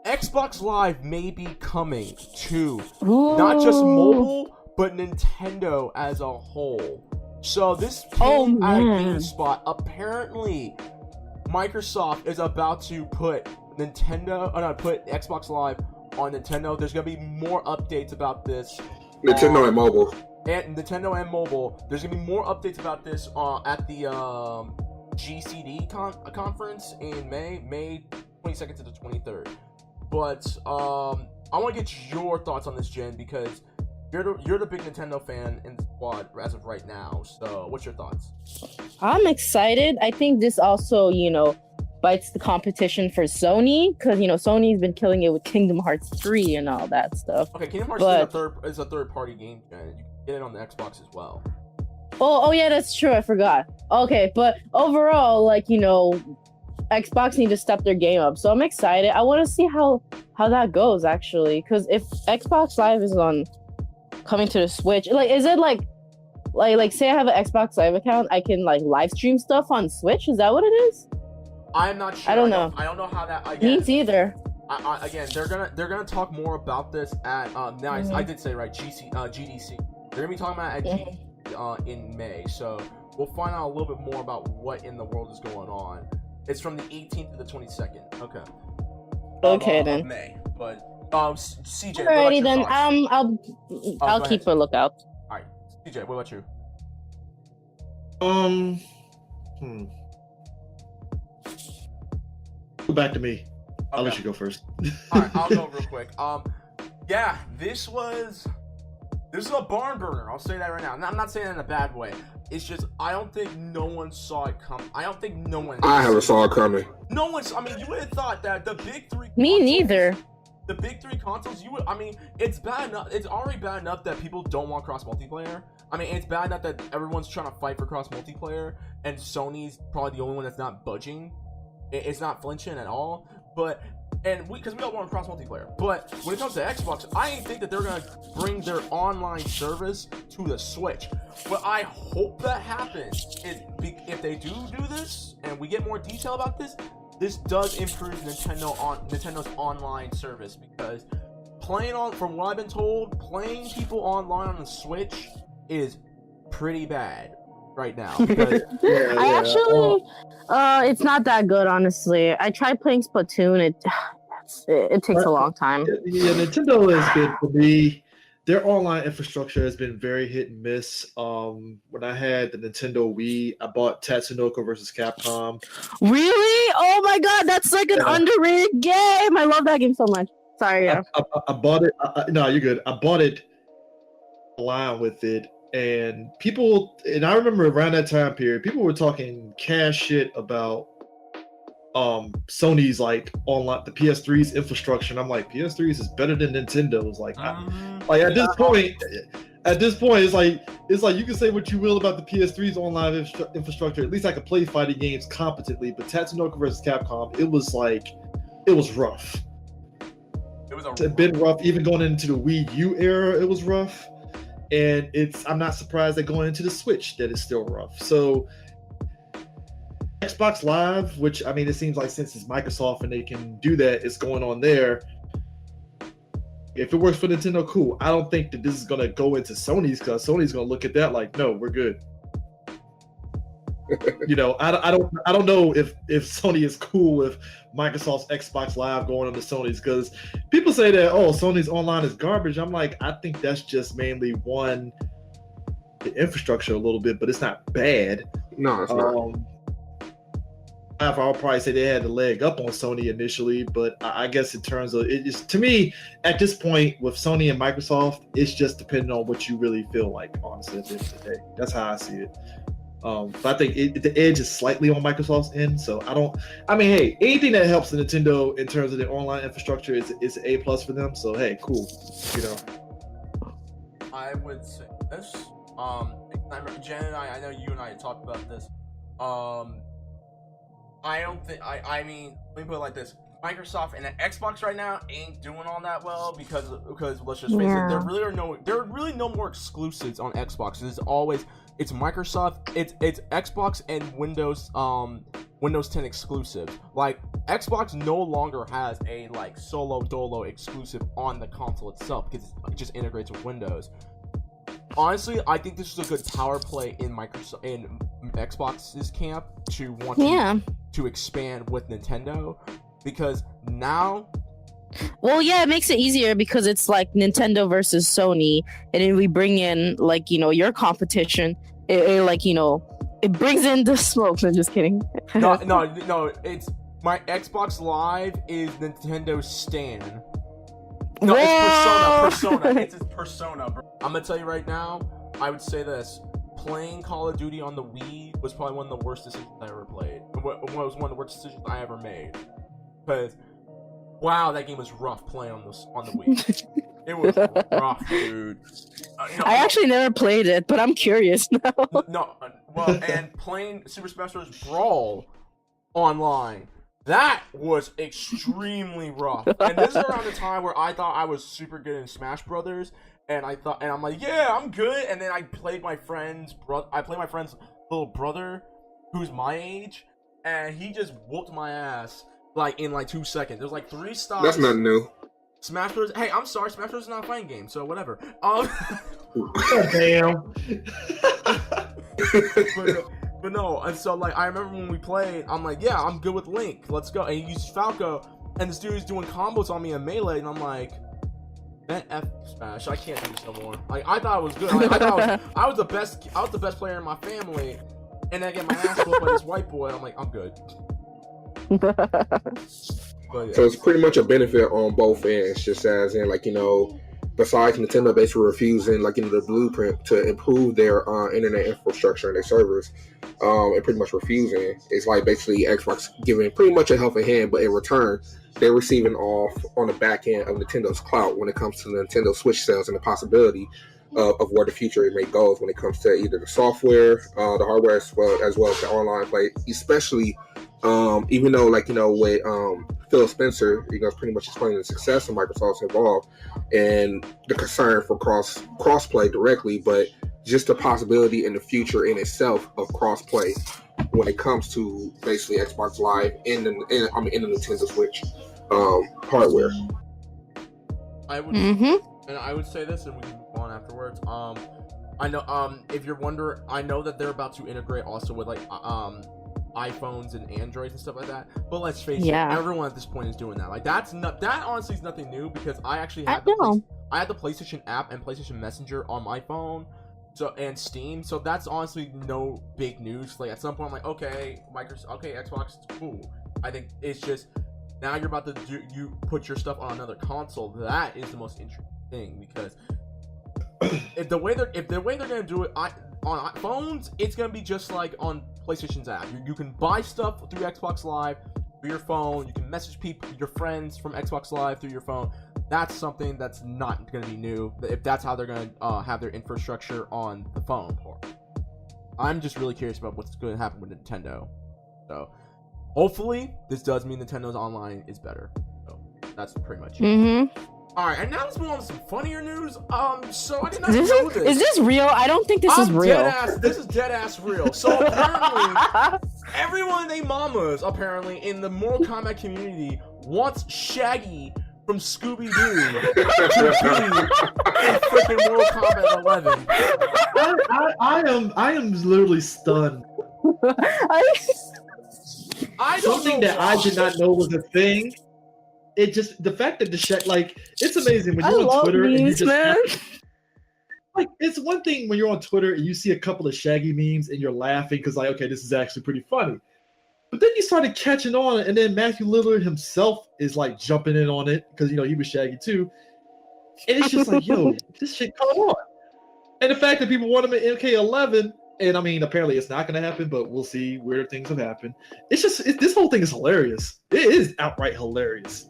Xbox Live may be coming to not just mobile, but Nintendo as a whole. So this came at GameSpot. Apparently, Microsoft is about to put Xbox Live on Nintendo. There's gonna be more updates about this. Nintendo and mobile. And Nintendo and mobile. There's gonna be more updates about this at the GCD conference in May 22nd to the 23rd. But I want to get your thoughts on this, Jen, because you're the big Nintendo fan in the squad as of right now. So, what's your thoughts? I'm excited. I think this also, bites the competition for Sony, because Sony's been killing it with Kingdom Hearts 3 and all that stuff. Okay, Kingdom Hearts 3 is a third-party game, Jen. You can get it on the Xbox as well. Oh yeah, that's true. I forgot. Okay, but overall, Xbox need to step their game up. So I'm excited. I want to see how that goes, actually, because if Xbox Live is coming to the Switch, is it like say I have an Xbox Live account, I can live stream stuff on Switch? Is that what it is? I'm not sure. I don't know. I don't know how that. Again, me either. Again, they're gonna talk more about this at I did say right, GDC. They're gonna be talking about it at GDC in May. So we'll find out a little bit more about what in the world is going on. It's from the 18th to the 22nd. Okay. Okay then. May, but CJ. Alrighty then. I'll keep a lookout. All right, CJ. What about you? Go back to me. Okay. I'll let you go first. All right, I'll go real quick. Yeah, this was a barn burner. I'll say that right now. I'm not saying that in a bad way. It's just I don't think no one saw it coming. I don't think no one. I never saw it coming. No one's. I mean, you would have thought that the big three. Me neither. The big three consoles. It's bad enough. It's already bad enough that people don't want cross multiplayer. I mean, it's bad enough that everyone's trying to fight for cross multiplayer, and Sony's probably the only one that's not budging. It's not flinching at all. Because we all want cross multiplayer. But when it comes to Xbox, I think that they're gonna bring their online service to the Switch. What I hope that happens is if they do this, and we get more detail about this, this does improve Nintendo's online service, because from what I've been told, playing people online on the Switch is pretty bad right now. It's not that good, honestly. I tried playing Splatoon. It takes a long time. Yeah, Nintendo has been, for me, their online infrastructure has been very hit and miss. When I had the Nintendo Wii, I bought Tatsunoko versus Capcom. Really? Oh my god, that's like an underrated game. I love that game so much. Sorry. Yeah. I bought it. No, you're good. I bought it online with it. And I remember around that time period, people were talking cash shit about Sony's online, the PS3's infrastructure, and I'm like, PS3's is better than Nintendo's. At this point, it's like you can say what you will about the PS3's online infrastructure. At least I could play fighting games competently. But Tatsunoko versus Capcom, it was rough. It's been rough. Even going into the Wii U era, it was rough. And I'm not surprised that going into the Switch that it's still rough. So Xbox Live, which it seems like since it's Microsoft and they can do that, it's going on there. If it works for Nintendo, cool. I don't think that this is gonna go into Sony's, because Sony's gonna look at that like, no, we're good. I don't know if Sony is cool with Microsoft's Xbox Live going on to Sony's, because people say that, Sony's online is garbage. I'm like, I think that's just mainly the infrastructure a little bit, but it's not bad. No, it's not. I'll probably say they had the leg up on Sony initially, but I guess in terms of it, to me at this point with Sony and Microsoft, it's just depending on what you really feel like. Honestly, at the end of the day, that's how I see it. But I think the edge is slightly on Microsoft's end. So hey, anything that helps the Nintendo in terms of their online infrastructure is an A+ for them. So hey, cool. I would say this. Jen and I know you and I had talked about this. I don't think let me put it like this. Microsoft and Xbox right now ain't doing all that well because let's just face it, there are really no more exclusives on Xbox. It's Microsoft, it's Xbox and Windows 10 exclusive. Like Xbox no longer has a solo dolo exclusive on the console itself because it just integrates with Windows. Honestly, I think this is a good power play in Xbox's camp to want to expand with Nintendo, because now. Well, yeah, it makes it easier because it's like Nintendo versus Sony, and then we bring in your competition. It brings in the smoke. I'm just kidding. No. It's my Xbox Live is Nintendo Stan. No, it's Whoa! Persona. It's Persona, bro. I'm gonna tell you right now. I would say this: playing Call of Duty on the Wii was probably one of the worst decisions I ever played. What was one of the worst decisions I ever made? Because wow, that game was rough playing on the Wii. It was rough, dude. I actually never played it, but I'm curious now. Well, and playing Super Smash Bros. Brawl online, that was extremely rough. And this is around the time where I thought I was super good in Smash Brothers, and I'm like, yeah, I'm good. And then I played my friend's little brother, who's my age, and he just whooped my ass like in like 2 seconds. There's like 3 stops. That's nothing new. Smash Bros. Hey, I'm sorry, Smash Bros. Is not a fighting game, so whatever. Damn. but no, and so like I remember when we played, I'm like, yeah, I'm good with Link. Let's go. And he used Falco, and this dude is doing combos on me in Melee, and I'm like, man, F Smash, I can't do this no more. Like I thought it was good. Like, I thought I was the best player in my family, and then I get my ass whooped by this white boy. I'm like, I'm good. But, yeah. So it's pretty much a benefit on both ends, just as in, like, besides Nintendo basically refusing, like, the blueprint to improve their internet infrastructure and their servers, and pretty much refusing, it's like basically Xbox giving pretty much a helping hand, but in return, they're receiving off on the back end of Nintendo's clout when it comes to the Nintendo Switch sales and the possibility of where the future may go when it comes to either the software, the hardware, as well as the online play, especially even though, like, with Phil Spencer, pretty much explaining the success of Microsoft's involved and the concern for cross-play directly, but just the possibility in the future in itself of cross-play when it comes to basically Xbox Live in the Nintendo Switch hardware. I would say this, and we can move on afterwards. I know if you're wondering, I know that they're about to integrate also with like iPhones and Androids and stuff like that. But let's face it, everyone at this point is doing that. Like that honestly is nothing new because I actually had I had the PlayStation app and PlayStation Messenger on my phone, and Steam. So that's honestly no big news. Like at some point I'm like, okay, Xbox, cool. I think it's just now you're about to you put your stuff on another console. That is the most interesting thing because if the way they're gonna do it on phones, it's gonna be just like on PlayStation's app. You can buy stuff through Xbox Live through your phone. You can message your friends from Xbox Live through your phone. That's something that's not going to be new. If that's how they're going to have their infrastructure on the phone part. I'm just really curious about what's going to happen with Nintendo. So hopefully this does mean Nintendo's online is better. So that's pretty much it. Alright, and now let's move on to some funnier news. So I did not know this. Is this real? I don't think this is real. This is dead ass real. So apparently, everyone they mamas apparently in the Mortal Kombat community wants Shaggy from Scooby-Doo to be in freaking Mortal Kombat 11. I am literally stunned. Something that I did not know was a thing. It just the fact that it's amazing when you're on Twitter and you just like it's one thing when you're on Twitter and you see a couple of Shaggy memes and you're laughing because like, okay, this is actually pretty funny. But then you started catching on, and then Matthew Lillard himself is like jumping in on it because he was Shaggy too, and it's just like, yo, this shit caught on. And the fact that people want him at MK11, and I mean, apparently it's not going to happen, but we'll see. Weird things have happened. It's just this whole thing is hilarious. It is outright hilarious.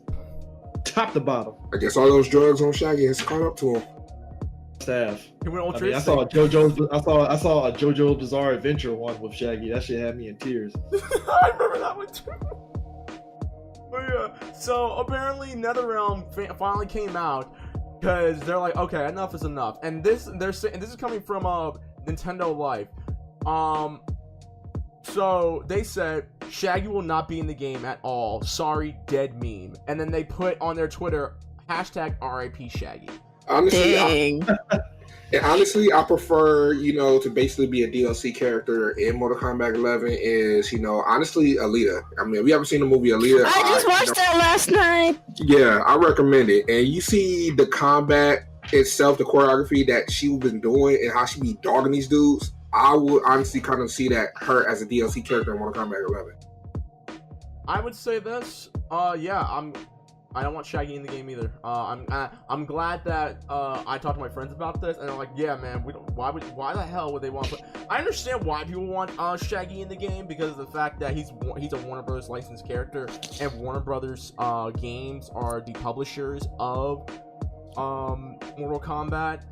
Top to bottom. I guess all those drugs on Shaggy has caught up to him. Staff. I saw a JoJo's Bizarre Adventure one with Shaggy. That shit had me in tears. I remember that one too. But yeah, so apparently NetherRealm finally came out because they're like, okay, enough is enough, and this is coming from Nintendo Life. So they said Shaggy will not be in the game at all. Sorry, dead meme. And then they put on their Twitter #RIP Shaggy. Honestly, I prefer, to basically be a DLC character in Mortal Kombat 11 is, honestly, Alita. I mean, if you haven't seen the movie Alita, I just watched that last night. Yeah, I recommend it. And you see the combat itself, the choreography that she's been doing and how she be dogging these dudes. I would honestly kind of see her as a DLC character in Mortal Kombat 11. I would say this. I don't want Shaggy in the game either. I'm glad that I talked to my friends about this, and they're like, yeah, man, we don't. Why the hell would they want? I understand why people want Shaggy in the game because of the fact that he's a Warner Brothers licensed character, and Warner Brothers games are the publishers of Mortal Kombat.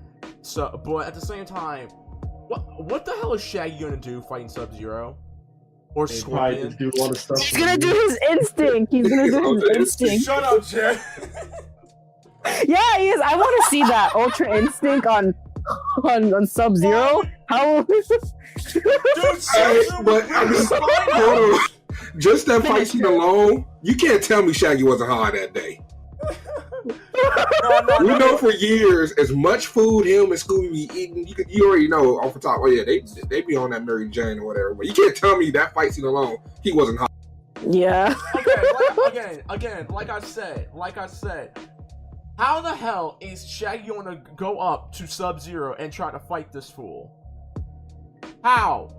So, but at the same time, what the hell is Shaggy gonna do fighting Sub-Zero? Or Scorpion? Do a lot of stuff. He's gonna do his instinct. He's gonna do his instinct. Shut up, Chad. Yeah, he is. I want to see that Ultra Instinct on Sub-Zero. How? Dude, But I mean, hold on. Just that fight scene alone, you can't tell me Shaggy wasn't hard that day. No. We know for years, as much food him and Scooby be eating, you already know off the top. Oh yeah, they be on that Mary Jane or whatever. But you can't tell me that fight scene alone, he wasn't hot. Yeah. Okay, again, like I said, how the hell is Shaggy gonna go up to Sub-Zero and try to fight this fool? How?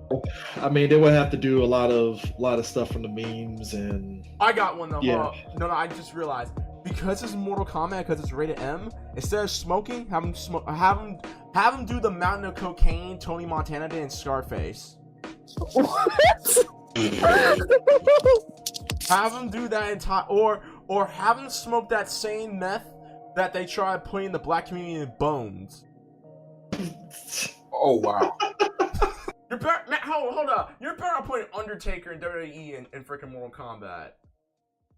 I mean, they would have to do a lot of stuff from the memes and. I got one though. Yeah. No, I just realized. Because it's Mortal Kombat, because it's rated M, instead of smoking, have him do the mountain of cocaine Tony Montana did in Scarface. What? Have him do that entire, or have him smoke that same meth that they tried putting in the black community in Bones. Oh wow. You're better, man, hold up. You're better off putting Undertaker and WWE in freaking Mortal Kombat.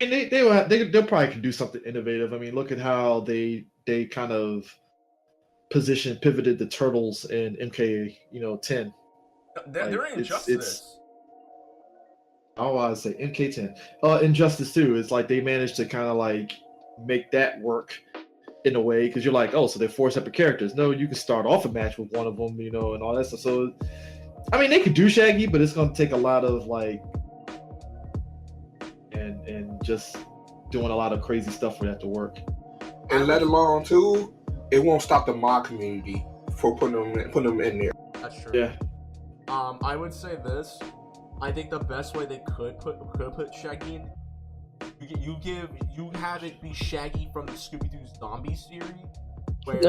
And they'll probably can do something innovative. I mean, look at how they kind of pivoted the Turtles in MK 10. They're in Injustice. Oh, I say MK10. Injustice too. It's like they managed to kind of like make that work in a way because you're like, oh, so they're 4 separate characters. No, you can start off a match with one of them, and all that stuff. So, I mean, they could do Shaggy, but it's going to take a lot of like. And just doing a lot of crazy stuff for that to work. And let alone too, it won't stop the mod community for putting them in there. That's true. Yeah. I would say this. I think the best way they could put Shaggy in, you have it be Shaggy from the Scooby-Doo Zombie series, where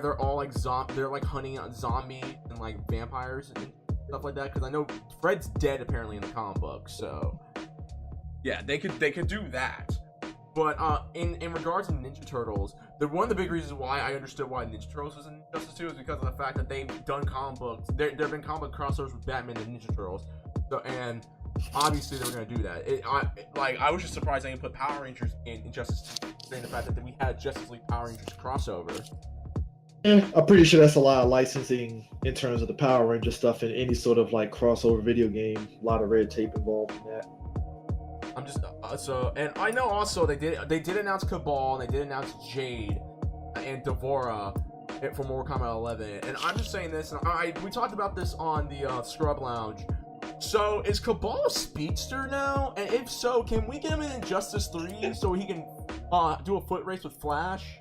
they're all like they're like hunting out zombies and like vampires and stuff like that. Because I know Fred's dead apparently in the comic book, so yeah, they could do that. But in regards to Ninja Turtles, one of the big reasons why I understood why Ninja Turtles was in Injustice 2 is because of the fact that they've done comic books. There have been comic book crossovers with Batman and Ninja Turtles, so, and obviously they were gonna do that. I was just surprised they didn't put Power Rangers in Injustice 2, saying the fact that we had Justice League Power Rangers crossover. Yeah, I'm pretty sure that's a lot of licensing in terms of the Power Ranger stuff in any sort of like crossover video game. A lot of red tape involved in that. I'm just and I know also they did announce Cabal and they did announce Jade and Devora for Mortal Kombat 11. And I'm just saying this, and we talked about this on the Scrub Lounge. So is Cabal a speedster now? And if so, can we get him in Injustice 3 so he can do a foot race with Flash?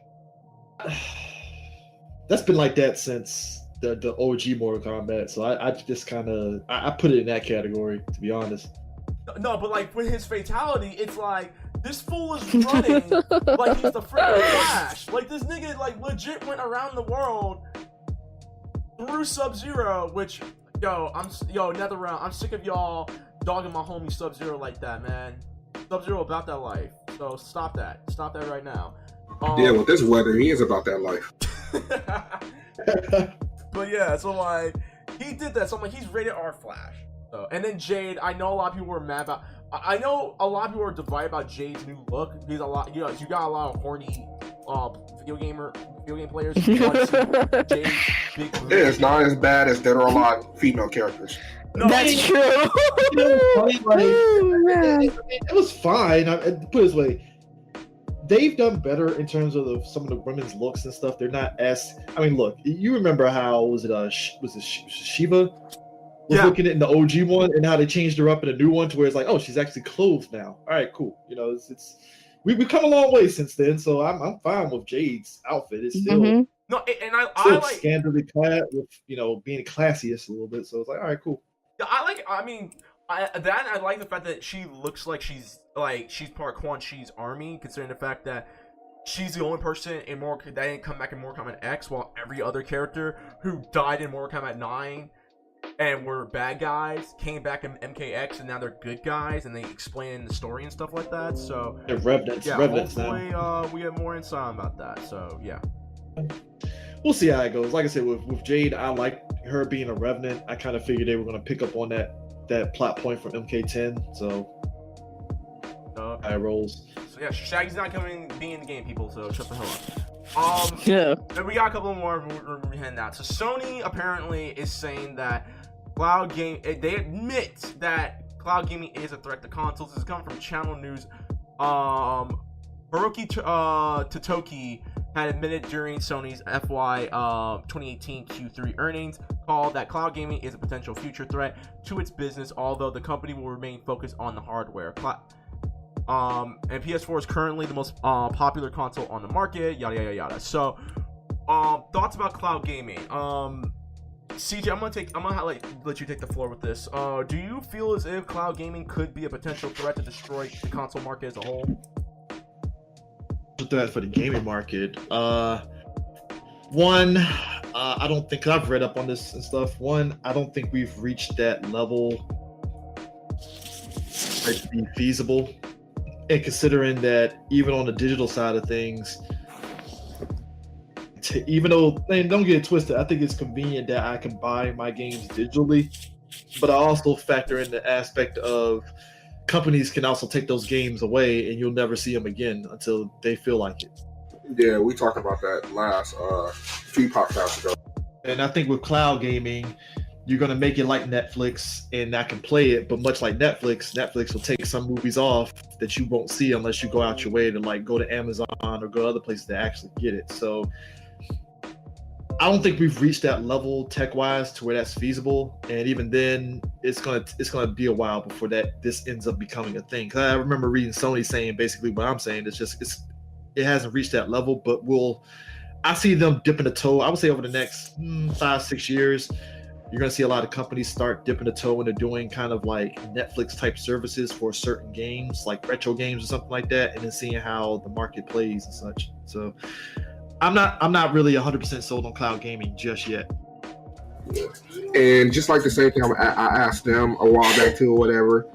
That's been like that since the OG Mortal Kombat. So I just kind of I put it in that category, to be honest. No, but like with his fatality, it's like this fool is running like he's the freaking Flash. Like this nigga like legit went around the world through Sub-Zero, which NetherRealm, I'm sick of y'all dogging my homie Sub-Zero like that, man. Sub-Zero about that life. So stop that right now. Yeah, with this weather, he is about that life. But yeah, so like he did that. So I'm like, he's rated R Flash. So, and then Jade, I know a lot of people were mad about. I know a lot of people are divided about Jade's new look. Because you got a lot of horny video game players. Who want to see Jade's big boobs. Yeah, it's not as bad as there are a lot of female characters. No, That's true. It was fine. Put it this way. They've done better in terms of some of the women's looks and stuff. They're not as. I mean, look. You remember how was it Shiva was looking at in the OG one, and how they changed her up in a new one to where it's like, oh, she's actually clothed now. All right, cool. We've come a long way since then. So I'm fine with Jade's outfit. It's still no, and I like scandally clad with being classiest a little bit. So it's like, all right, cool. I I like the fact that she looks like she's part Quan Chi's army, considering the fact that she's the only person in Mortal that didn't come back in Mortal Kombat X, while every other character who died in Mortal Kombat 9 and were bad guys came back in MKX, and now they're good guys, and they explain the story and stuff like that. So They're Revenants. yeah, Revenants hopefully now. we have more insight about that. So yeah. We'll see how it goes. Like I said, with Jade, I like her being a Revenant. I kind of figured they were going to pick up on that plot point from MK10. So how it rolls. So yeah, Shaggy's not being in the game, people. So shut the hell up. Yeah. Then we got a couple more we're heading out. So Sony apparently is saying that cloud game. They admit that cloud gaming is a threat to consoles. This is coming from Channel News. Hiroki Totoki had admitted during Sony's FY 2018 Q3 earnings call that cloud gaming is a potential future threat to its business, although the company will remain focused on the hardware. And PS4 is currently the most popular console on the market, yada yada yada. So thoughts about cloud gaming. CJ, I'm gonna let you take the floor with this. Do you feel as if cloud gaming could be a potential threat to destroy the console market as a whole? Threat for the gaming market. One, I don't think, cause I've read up on this and stuff. One, I don't think we've reached that level to be feasible. And considering that even on the digital side of things, even though, don't get it twisted, I think it's convenient that I can buy my games digitally, but I also factor in the aspect of companies can also take those games away and you'll never see them again until they feel like it. Yeah, we talked about that last few podcasts ago. And I think with cloud gaming, you're going to make it like Netflix and I can play it, but much like Netflix will take some movies off that you won't see unless you go out your way to like go to Amazon or go to other places to actually get it. So I don't think we've reached that level tech-wise to where that's feasible, and even then, it's gonna be a while before this ends up becoming a thing. 'Cause I remember reading Sony saying basically what I'm saying. It hasn't reached that level, but I see them dipping a toe. I would say over the next 5-6 years, you're gonna see a lot of companies start dipping a toe into doing kind of like Netflix type services for certain games, like retro games or something like that, and then seeing how the market plays and such. So I'm not really 100% sold on cloud gaming just yet. Yeah. And just like the same thing I asked them a while back too, or whatever.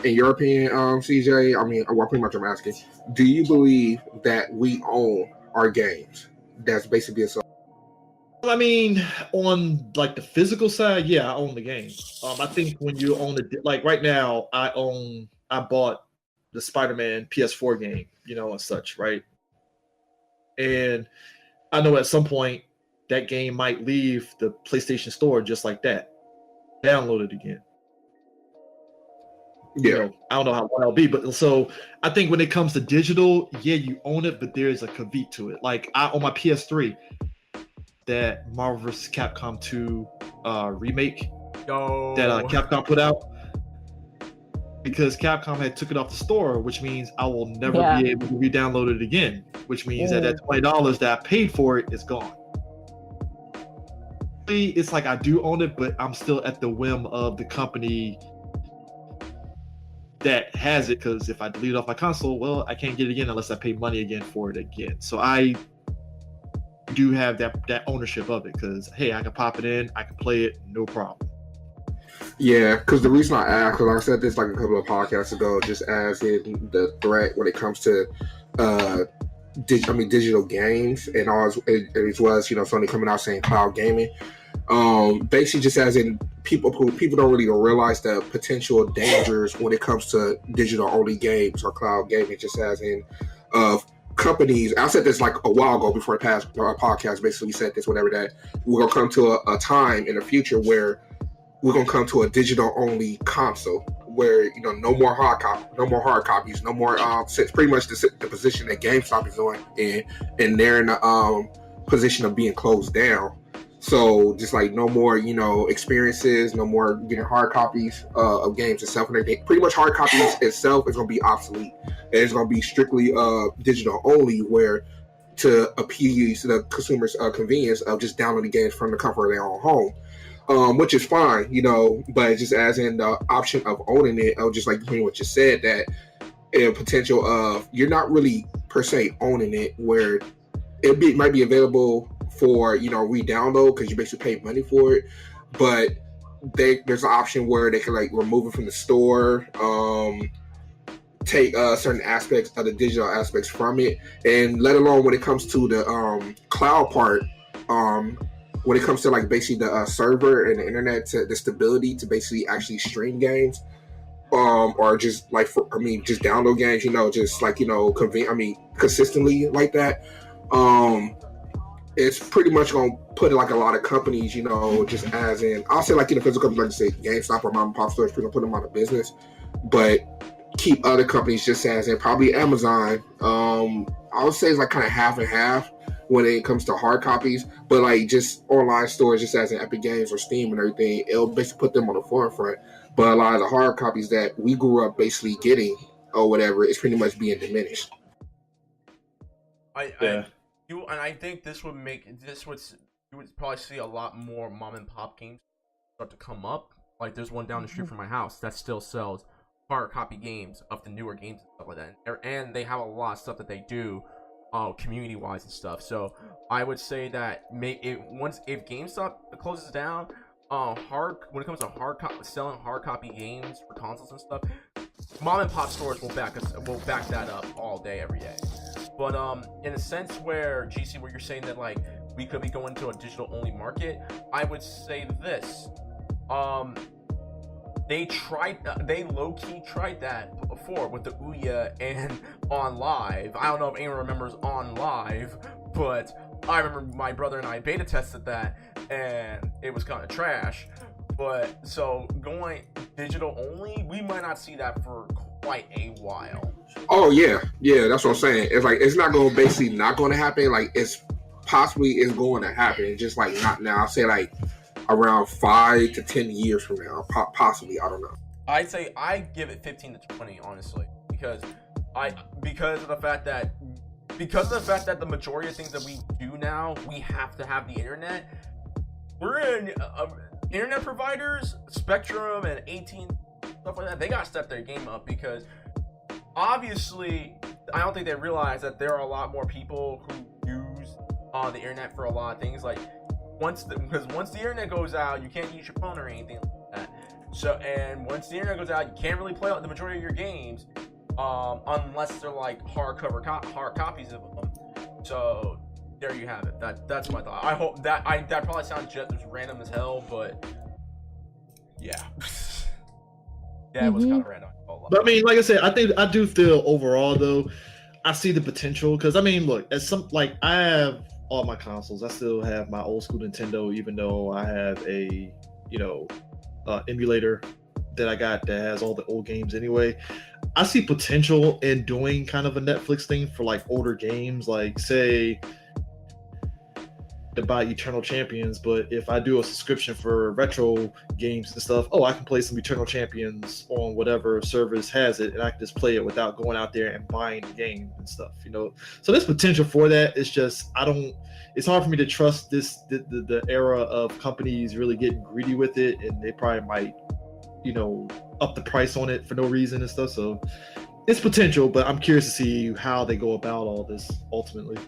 In your opinion, CJ, I mean, well, pretty much I'm asking, do you believe that we own our games? That's basically a. I mean, on like the physical side, yeah, I own the game. I think when you own it, like right now, I bought the Spider-Man PS4 game, and such, right? And I know at some point that game might leave the PlayStation Store just like that. Download it again. Yeah. I don't know how long that'll be, but so I think when it comes to digital, yeah, you own it, but there's a caveat to it. Like on my PS3, that Marvel vs. Capcom 2 remake that Capcom put out, because Capcom had took it off the store, which means I will never be able to re-download it again, which means that $20 that I paid for it is gone. It's like I do own it, but I'm still at the whim of the company that has it, because if I delete it off my console, well, I can't get it again unless I pay money again for it again. So I do have that ownership of it, because hey, I can pop it in, I can play it, no problem. Yeah, because the reason I asked, because I said this like a couple of podcasts ago, just as in the threat when it comes to digital games, and all as well as Sony coming out saying cloud gaming. Basically, just as in people don't really realize the potential dangers when it comes to digital only games or cloud gaming. Just as in companies, I said this like a while ago before the past podcast. Basically, said this whenever that we're gonna come to a time in the future where we're gonna come to a digital only console where no more hard copies, no more. It's pretty much the position that GameStop is on, and they're in the position of being closed down. So just like no more, experiences, no more getting hard copies of games itself, and everything. Pretty much hard copies itself is going to be obsolete, and it's going to be strictly digital only, where to appease the consumer's convenience of just downloading games from the comfort of their own home. which is fine, you know, but just as in the option of owning it, or just like what you said, that a potential of you're not really per se owning it, where might be available for, you know, re-download because you basically pay money for it, but there's an option where they can like remove it from the store, take certain aspects of the digital aspects from it, and let alone when it comes to the cloud part, when it comes to like basically the server and the internet, to the stability to basically actually stream games, or just like just download games, you know, just like, you know, consistently like that. It's pretty much gonna put like a lot of companies, you know, just as in, I'll say like, you know, physical companies like say GameStop or mom and pop stores, people put them out of business, but keep other companies just as in probably Amazon. I would say it's like kind of half and half when it comes to hard copies, but like just online stores, just as in Epic Games or Steam and everything, it'll basically put them on the forefront. But a lot of the hard copies that we grew up basically getting or whatever is pretty much being diminished. I think this would you would probably see a lot more mom and pop games start to come up. Like there's one down the street from my house that still sells hard copy games of the newer games and stuff like that, and they have a lot of stuff that they do community wise and stuff. So I would say that if GameStop closes down, when it comes to selling hard copy games for consoles and stuff, mom and pop stores will back that up all day every day. But in a sense where GC, where you're saying that like we could be going to a digital only market, I would say this. They low-key tried that before with the Ouya and On Live. I don't know if anyone remembers On Live, but I remember my brother and I beta tested that and it was kind of trash. But so going digital only, we might not see that for quite a while. Oh yeah, that's what I'm saying. It's like it's not going to happen. Like it's possibly going to happen. It's just like not now. I'll say like around 5 to 10 years from now, possibly. I don't know. I'd say I give it 15 to 20, honestly, because of the fact that the majority of things that we do now, we have to have the internet. We're in internet providers, Spectrum and AT&T, stuff like that. They gotta step their game up because obviously, I don't think they realize that there are a lot more people who use the internet for a lot of things. Like because once the internet goes out, you can't use your phone or anything like that. So, and once the internet goes out, you can't really play out the majority of your games, unless they're like hard copies of them. So there you have it. That's my thought. I hope that probably sounds just as random as hell, but yeah, it was kind of random. But I mean, like I said, I do feel overall though, I see the potential because I mean, look, I have all my consoles. I still have my old school Nintendo, even though I have a emulator that I got that has all the old games anyway. I see potential in doing kind of a Netflix thing for like older games, like say to buy Eternal Champions, but if I do a subscription for retro games and stuff, I can play some Eternal Champions on whatever service has it, and I can just play it without going out there and buying the game and stuff, So there's potential for that. It's just it's hard for me to trust the era of companies really getting greedy with it, and they probably might, up the price on it for no reason and stuff. So it's potential, but I'm curious to see how they go about all this ultimately.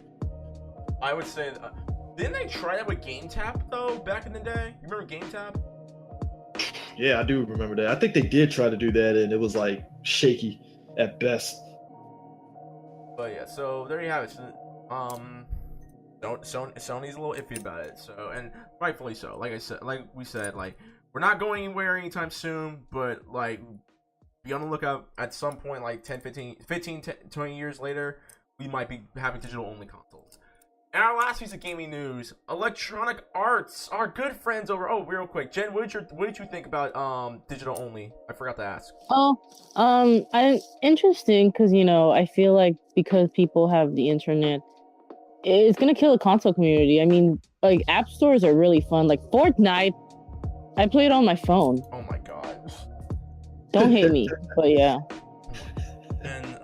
I would say didn't they try that with GameTap though back in the day? You remember GameTap? Yeah, I do remember that. I think they did try to do that, and it was like shaky at best. But yeah, so there you have it. Sony's a little iffy about it. So, and rightfully so. Like we said, we're not going anywhere anytime soon. But be on the lookout at some point, 15, 20 years later, we might be having digital only consoles. And our last piece of gaming news, Electronic Arts, our good friends over. Oh, real quick, Jen, what did you think about digital only? I forgot to ask. I'm interesting because I feel like because people have the internet, it's gonna kill the console community. I mean, app stores are really fun. Like Fortnite, I play it on my phone. Oh my god! Don't hate me, but yeah. And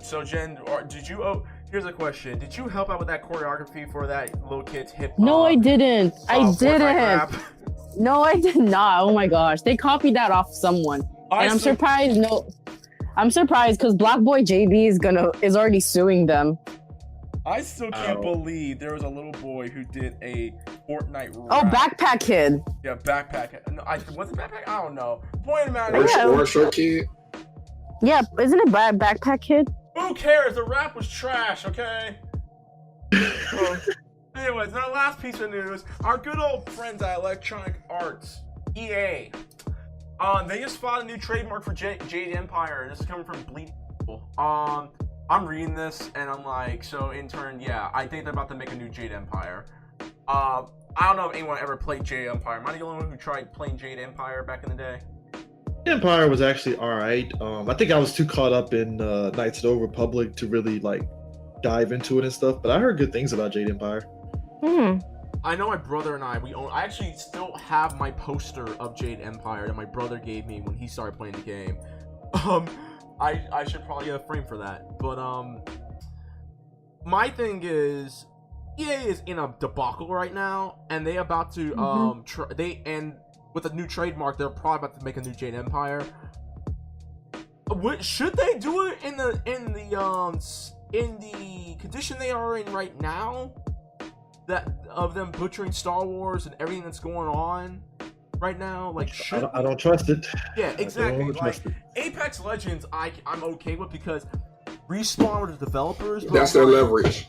so, Jen, did you? Here's a question. Did you help out with that choreography for that little kid's hip hop? No, I didn't. I didn't. No, I did not. Oh my gosh, they copied that off someone, and I'm surprised. No, I'm surprised because Black Boy JB is already suing them. I still can't believe there was a little boy who did a Fortnite rap. Oh, Backpack Kid. Yeah, Backpack. No, was it Backpack? I don't know. Point of matter. Or Short Kid. Yeah, isn't it Backpack Kid? Who cares? The rap was trash. Okay. Anyways, our last piece of news: our good old friends at Electronic Arts, EA. They just filed a new trademark for Jade Empire. This is coming from Bleeding People. I'm reading this and I'm like, so in turn, yeah, I think they're about to make a new Jade Empire. I don't know if anyone ever played Jade Empire. Am I the only one who tried playing Jade Empire back in the day? Empire was actually alright. I think I was too caught up in Knights of the Old Republic to really like dive into it and stuff, but I heard good things about Jade Empire. I know my brother and I actually still have my poster of Jade Empire that my brother gave me when he started playing the game. I should probably get a frame for that. But my thing is, EA is in a debacle right now, and they about to with a new trademark, they're probably about to make a new Jade Empire. Should they do it in the condition they are in right now? That of them butchering Star Wars and everything that's going on right now, like I don't trust it. Yeah, exactly. Like Apex Legends, I'm okay with because Respawn were the developers. That's their leverage.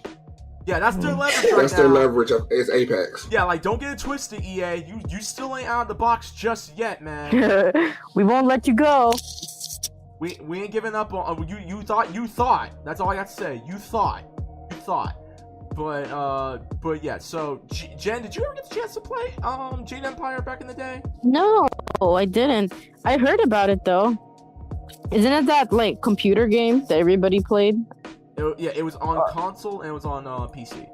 Yeah, that's their leverage. That's their leverage. It's Apex. Yeah, like don't get it twisted, EA. You still ain't out of the box just yet, man. We won't let you go. We ain't giving up on you. Thought. That's all I got to say. You thought. But yeah, so Jen, did you ever get the chance to play Jade Empire back in the day? No, I didn't. I heard about it though. Isn't it that like computer game that everybody played? It was on console and it was on PC.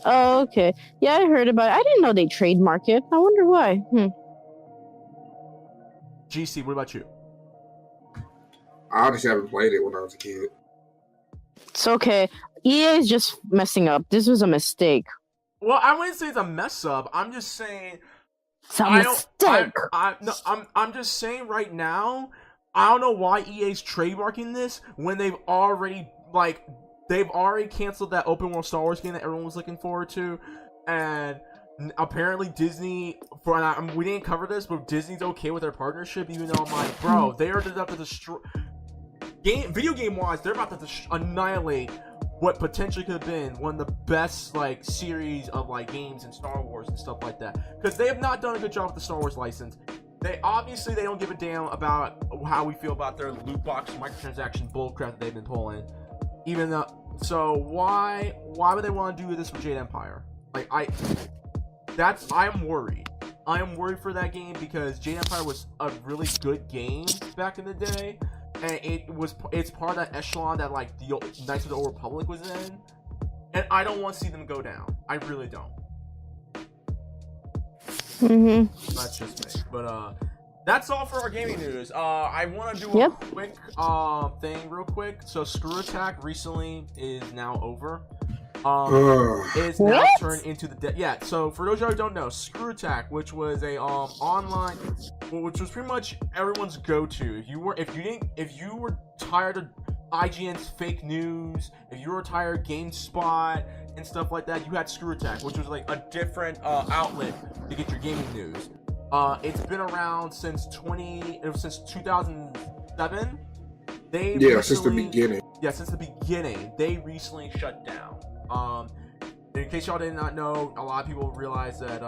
Oh, okay. Yeah, I heard about it. I didn't know they trademark it. I wonder why. GC, what about you? I honestly haven't played it when I was a kid. It's okay. EA is just messing up. This was a mistake. Well, I wouldn't say it's a mess up. I'm just saying it's a mistake. I'm just saying right now, I don't know why EA's trademarking this when they've already canceled that open world Star Wars game that everyone was looking forward to, and apparently Disney. We didn't cover this, but Disney's okay with their partnership, even though I'm like, bro, they're about to destroy. Video game wise, they're about to annihilate what potentially could have been one of the best like series of like games in Star Wars and stuff like that, because they have not done a good job with the Star Wars license. They don't give a damn about how we feel about their loot box microtransaction bullcrap that they've been pulling. Even though, so why would they want to do this with Jade Empire? Like I'm worried. I am worried for that game because Jade Empire was a really good game back in the day. And it's part of that echelon that like the Knights of the Old Republic was in, and I don't want to see them go down. I really don't. That's just me. But that's all for our gaming news. I want to do a quick thing real quick. So Screwattack recently is now over. Is now turned into the so for those of you who don't know, Screwattack, which was a online, which was pretty much everyone's go-to. If you were tired of IGN's fake news, if you were tired of GameSpot and stuff like that, you had Screwattack, which was like a different outlet to get your gaming news. It's been around since 2007. Since the beginning. Yeah, since the beginning. They recently shut down. In case y'all did not know, a lot of people realized that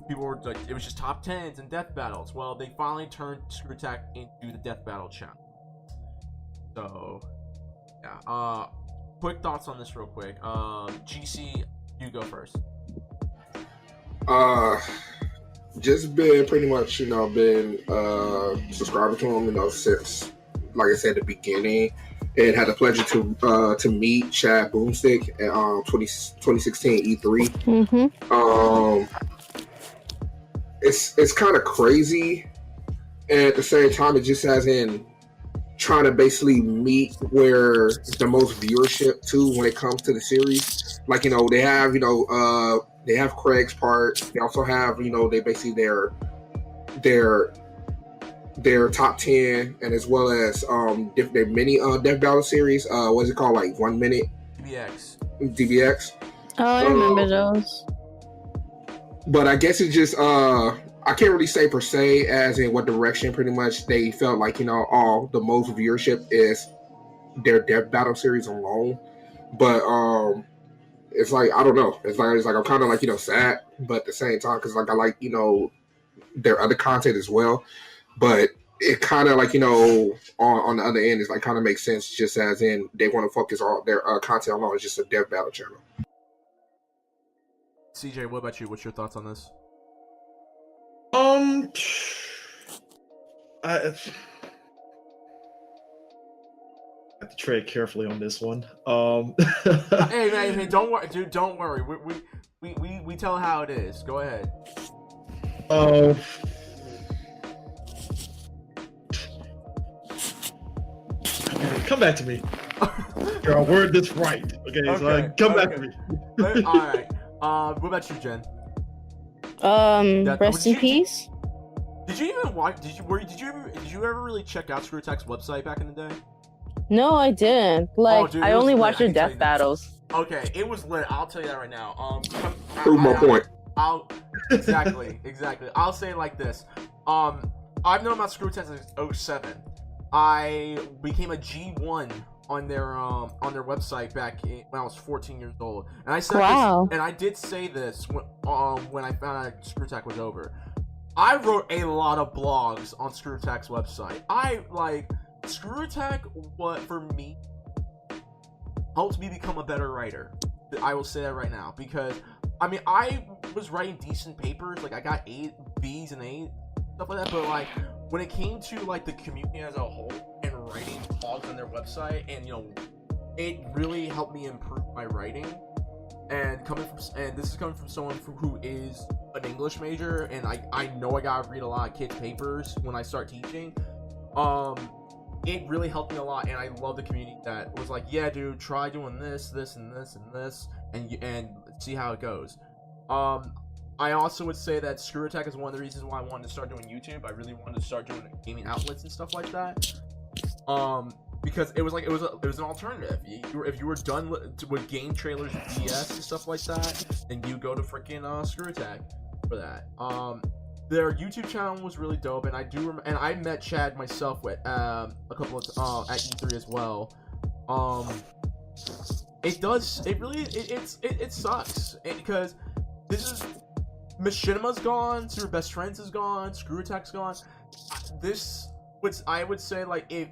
people were like, it was just top 10s and death battles. Well, they finally turned Screwattack into the death battle channel. So yeah, quick thoughts on this real quick. GC, you go first. Just been pretty much been subscribing to him since, like I said, the beginning. And had the pleasure to meet Chad Boomstick at 2016 E3. It's kind of crazy, and at the same time, it just has in trying to basically meet where the most viewership too when it comes to the series. Like they have They have Craig's part. They also have, they basically their top 10, and as well as their mini Death Battle series. What's it called? Like 1 minute DBX. Oh, I remember those. But I guess it's just I can't really say per se as in what direction pretty much they felt like, all the most viewership is their Death Battle series alone. But it's like, I don't know. It's like I'm kind of like, sad, but at the same time, because like I like, their other content as well. But it kind of like, on the other end, it's like kind of makes sense just as in they want to focus all their content on just a Death Battle channel. CJ, what about you? What's your thoughts on this? I have to tread carefully on this one. Hey, don't worry, dude. Don't worry. We tell how it is. Go ahead. Come back to me. I'll word this right. Okay, so come back to me. All right. What about you, Jen? Rest in peace. Did you even watch? Did you ever really check out Screwattack's website back in the day? No, I didn't. Like, dude, I only watched their lit. death battles. Okay, it was lit. I'll tell you that right now. Prove my point. Exactly. I'll say it like this. I've known about Screwattack since 07. I became a G1 on their website back when I was 14 years old, and I said this, and I did say this when I found out Screwattack was over. I wrote a lot of blogs on Screwattack's website. Screwattack, what for me helped me become a better writer. I will say that right now, because I mean I was writing decent papers, like I got 8 B's and 8 stuff like that, but like when it came to like the community as a whole and writing blogs on their website, and it really helped me improve my writing. And this is coming from someone who is an English major, and I know I gotta read a lot of kids' papers when I start teaching. It really helped me a lot, and I love the community that was like, yeah, dude, try doing this, and this, and see how it goes. I also would say that Screwattack is one of the reasons why I wanted to start doing YouTube. I really wanted to start doing gaming outlets and stuff like that. Because it was an alternative. If you were done with game trailers and BS and stuff like that, then you go to freaking Screwattack for that. Their YouTube channel was really dope, and I met Chad myself with a couple of at E3 as well. It sucks because this is Machinima's gone, Super Best Friends is gone, Screwattack's gone. I would say, like, if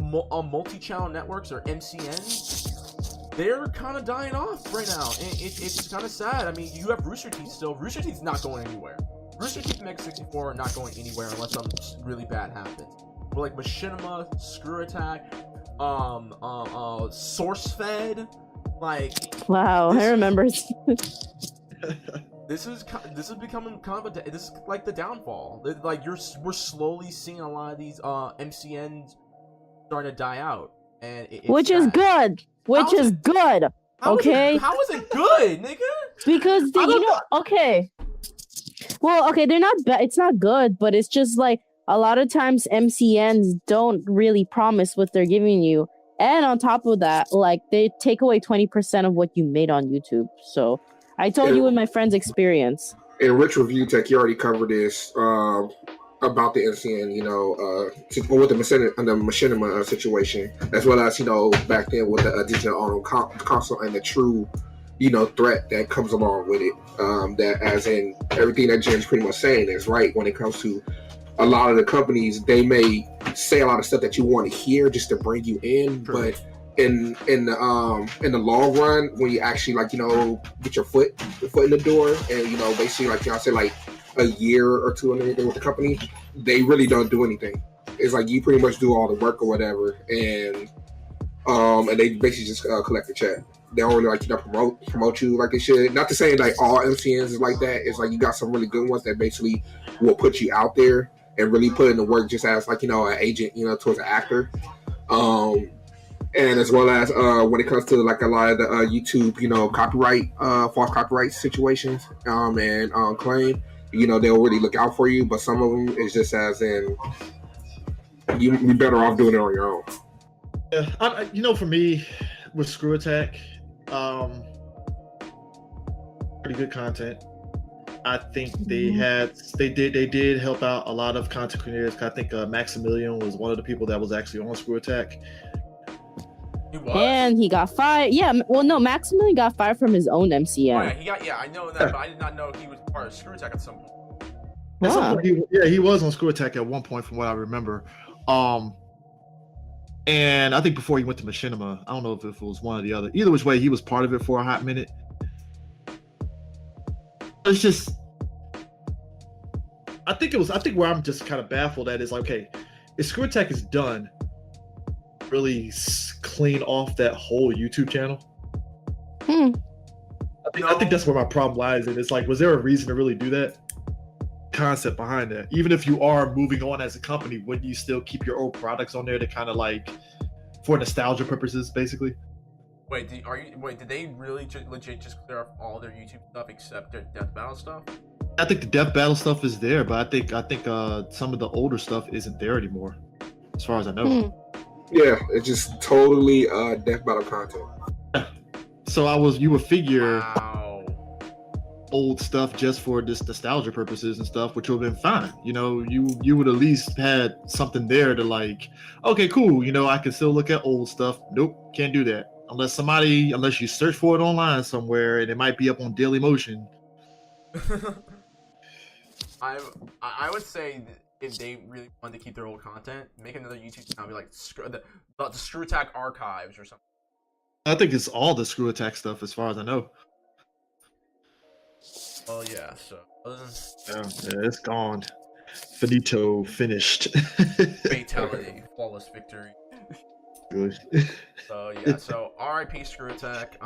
multi-channel networks or MCNs, they're kind of dying off right now, and it's kind of sad. I mean, you have Rooster Teeth still. Rooster Teeth's not going anywhere. Rooster Teeth and X64 are not going anywhere unless something really bad happens. But like Machinima, Screwattack, SourceFed, like, wow, I remember. This is becoming kind of this is like the downfall. Like we're slowly seeing a lot of these MCNs starting to die out, and which is good. Which is good. Okay. How is it good, nigga? Because okay. Well, okay, they're not bad. It's not good, but it's just like a lot of times MCNs don't really promise what they're giving you, and on top of that, like they take away 20% of what you made on YouTube. So. I told you in my friend's experience. In Rich Review Tech, you already covered this about the NCN, with the Machinima situation, as well as, back then with the digital audio console and the true, threat that comes along with it. That as in everything that Jen's pretty much saying is right when it comes to a lot of the companies, they may say a lot of stuff that you want to hear just to bring you in, True. But in the long run, when you actually get your foot in the door, and basically like y'all said, like a year or two and everything with the company, they really don't do anything. It's like you pretty much do all the work or whatever, and they basically just collect the check. They don't really promote you like they should. Not to say like all MCNs is like that. It's like you got some really good ones that basically will put you out there and really put in the work just as like an agent towards an actor. And as well as when it comes to like a lot of the YouTube, copyright, false copyright situations, and claim, they'll really look out for you. But some of them is just as in you're better off doing it on your own. Yeah, for me, with Screwattack, pretty good content. I think they did help out a lot of content creators. I think Maximilian was one of the people that was actually on Screwattack. He was? And he got fired. Yeah, well, no, Maximilian got fired from his own MCN. Oh, yeah, I know that, but I did not know he was part of Screwattack at some point. He was on Screwattack at one point, from what I remember. And I think before he went to Machinima, I don't know if it was one or the other. Either which way, he was part of it for a hot minute. It's just, I think where I'm just kind of baffled at is like, okay, if Screwattack is done, really clean off that whole YouTube channel. I think that's where my problem lies. And it's like, was there a reason to really do that? Concept behind that. Even if you are moving on as a company, wouldn't you still keep your old products on there to kind of like, for nostalgia purposes, basically? Wait, did they really legit just clear off all their YouTube stuff except their Death Battle stuff? I think the Death Battle stuff is there, but I think some of the older stuff isn't there anymore, as far as I know. Yeah, it's just totally Death Battle content. So you would figure Wow. old stuff just for this nostalgia purposes and stuff, which would have been fine. You would at least had something there to like, okay, cool. I can still look at old stuff. Nope, can't do that. Unless you search for it online somewhere, and it might be up on Dailymotion. I would say that if they really wanted to keep their old content, make another YouTube channel, be like the Screwattack Archives or something. I think it's all the Screwattack stuff, as far as I know. Well, yeah. So other than Yeah, it's gone. Finito, finished. fatality, flawless victory. Good. So yeah. So R.I.P. Screwattack.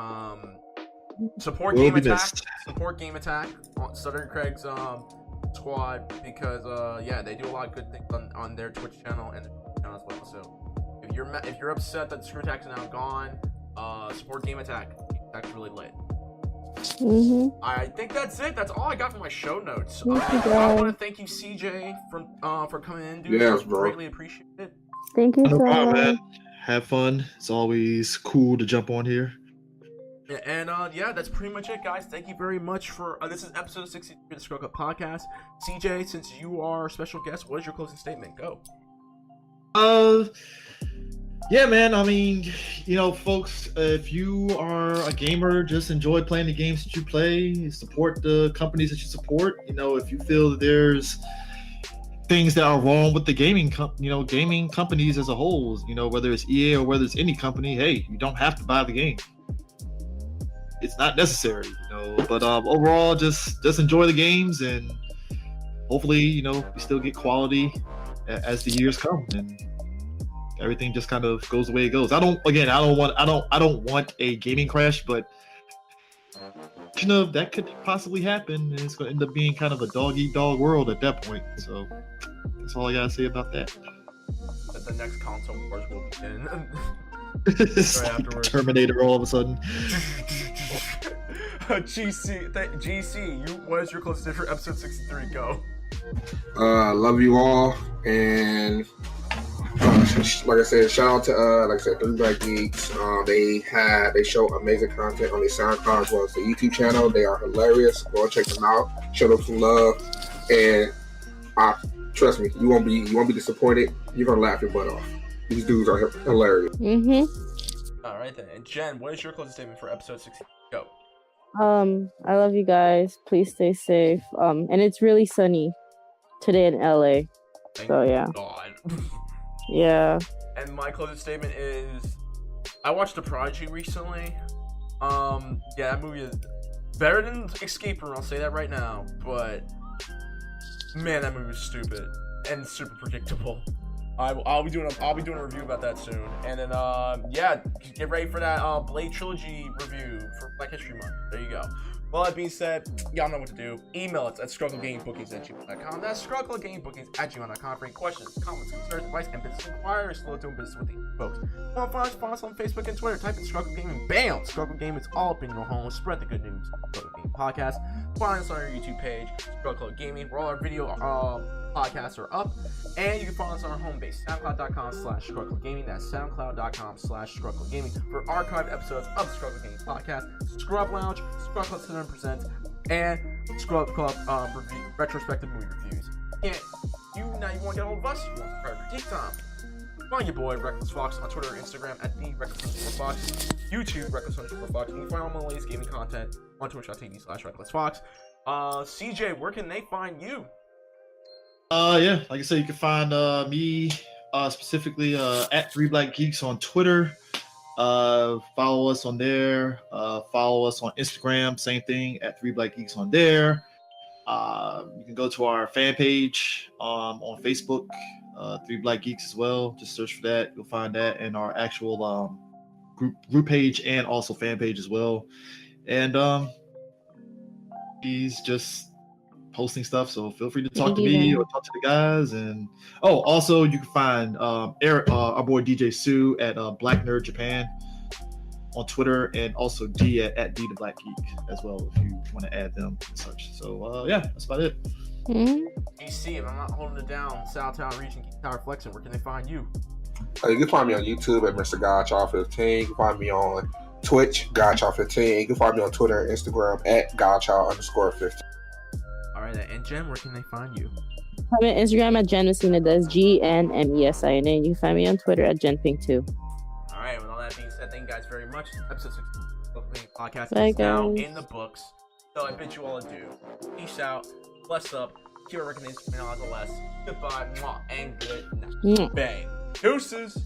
Support Will Game be Attack. missed. Support Game Attack on Southern Craig's squad because they do a lot of good things on their Twitch channel and their Twitch channel as well. So if you're upset that Screwattack's now gone, support Game Attack. That's really lit. I think that's it. That's all I got for my show notes. I want to thank you, CJ, for coming in, dude. Yes, bro. Greatly appreciate it. Thank you No so problem, much. man. Have fun. It's always cool to jump on here. Yeah, and that's pretty much it, guys. Thank you very much for this is episode 63 of the ScrubClub podcast. CJ, since you are a special guest, what is your closing statement? Go. Yeah, man. I mean, folks, if you are a gamer, just enjoy playing the games that you play. Support the companies that you support. If you feel that there's things that are wrong with the gaming companies as a whole, whether it's EA or whether it's any company, hey, you don't have to buy the game. It's not necessary, but overall, just enjoy the games, and hopefully, we still get quality as the years come, and everything just kind of goes the way it goes. I don't want a gaming crash, but that could possibly happen, and it's going to end up being kind of a dog-eat-dog world at that point. So that's all I gotta say about that. That the next console wars will begin. Right afterwards. Terminator all of a sudden. GC, what is your closest statement for episode 63? Go. Love you all, and like I said, shout out to Three Black Geeks. They show amazing content on their SoundCloud as well as the YouTube channel. They are hilarious. Go check them out. Show them some love, and trust me, you won't be disappointed. You're gonna laugh your butt off. These dudes are hilarious. All right then. And Jen, what is your closing statement for episode 63? Go. I love you guys. Please stay safe. And it's really sunny today in LA. Thank So God. Yeah. And my closing statement is, I watched The Prodigy recently. That movie is better than Escape Room. I'll say that right now. But man, that movie was stupid and super predictable. I'll be doing a review about that soon. And then get ready for that Blade Trilogy review for Black History Month. There you go. Well, that being said, y'all know what to do. Email us at ScrubClubGamingBookings@gmail.com. That's ScrubClubGamingBookings@gmail.com for any questions, comments, concerns, advice, and business inquiries. Still doing business with the folks. Want to follow us on Facebook and Twitter? Type in ScrubClub Gaming. Bam! ScrubClub Gaming. It's all up in your home. Spread the good news. ScrubClub Gaming Podcast. Find us on our YouTube page, ScrubClub Gaming, where all our video podcasts are up. And you can follow us on our home base, SoundCloud.com/ScrubClubGaming. That's SoundCloud.com/ScrubClubGaming for archived episodes of the ScrubClub Gaming Podcast, Scrub Lounge, Scrub Club 7%, and Scrub Club retrospective movie reviews. And you want to get a hold of us? You want to subscribe to Geek Time? Find your boy Reckless Fox on Twitter and Instagram at the Reckless_Fox, YouTube Reckless_Fox, and you can find all my latest gaming content on Twitch.tv/RecklessFox. CJ, where can they find you? Yeah, like I said, you can find me specifically at 3BlackGeeks on Twitter. Follow us on there. Follow us on Instagram, same thing at 3BlackGeeks on there. You can go to our fan page on Facebook, 3BlackGeeks as well. Just search for that. You'll find that, and our actual group page and also fan page as well. And he's just posting stuff, so feel free to talk to me or talk to the guys. And also you can find Eric, our boy DJ Sue at Black Nerd Japan on Twitter, and also D at D the Black Geek as well, if you want to add them and such. So yeah, that's about it. AC, if I'm not holding it down, Southtown Region Geek Tower Flexing, where can they find you? You can find me on YouTube at Mr. Godchild15. You can find me on Twitch, Godchild15. You can find me on Twitter and Instagram at Godchild_15. Alright, and Jen, where can they find you? I'm on Instagram at Jen Messina, that's GNMESINA. You can find me on Twitter at Genpink too. Alright, with all that being said, thank you guys very much. Episode 6 of the podcast Bye, is now guys. in the books. So I bid you all adieu. Peace out, bless up, keep our recognition on the less. Goodbye, mwah, and good night. Bang. Deuces.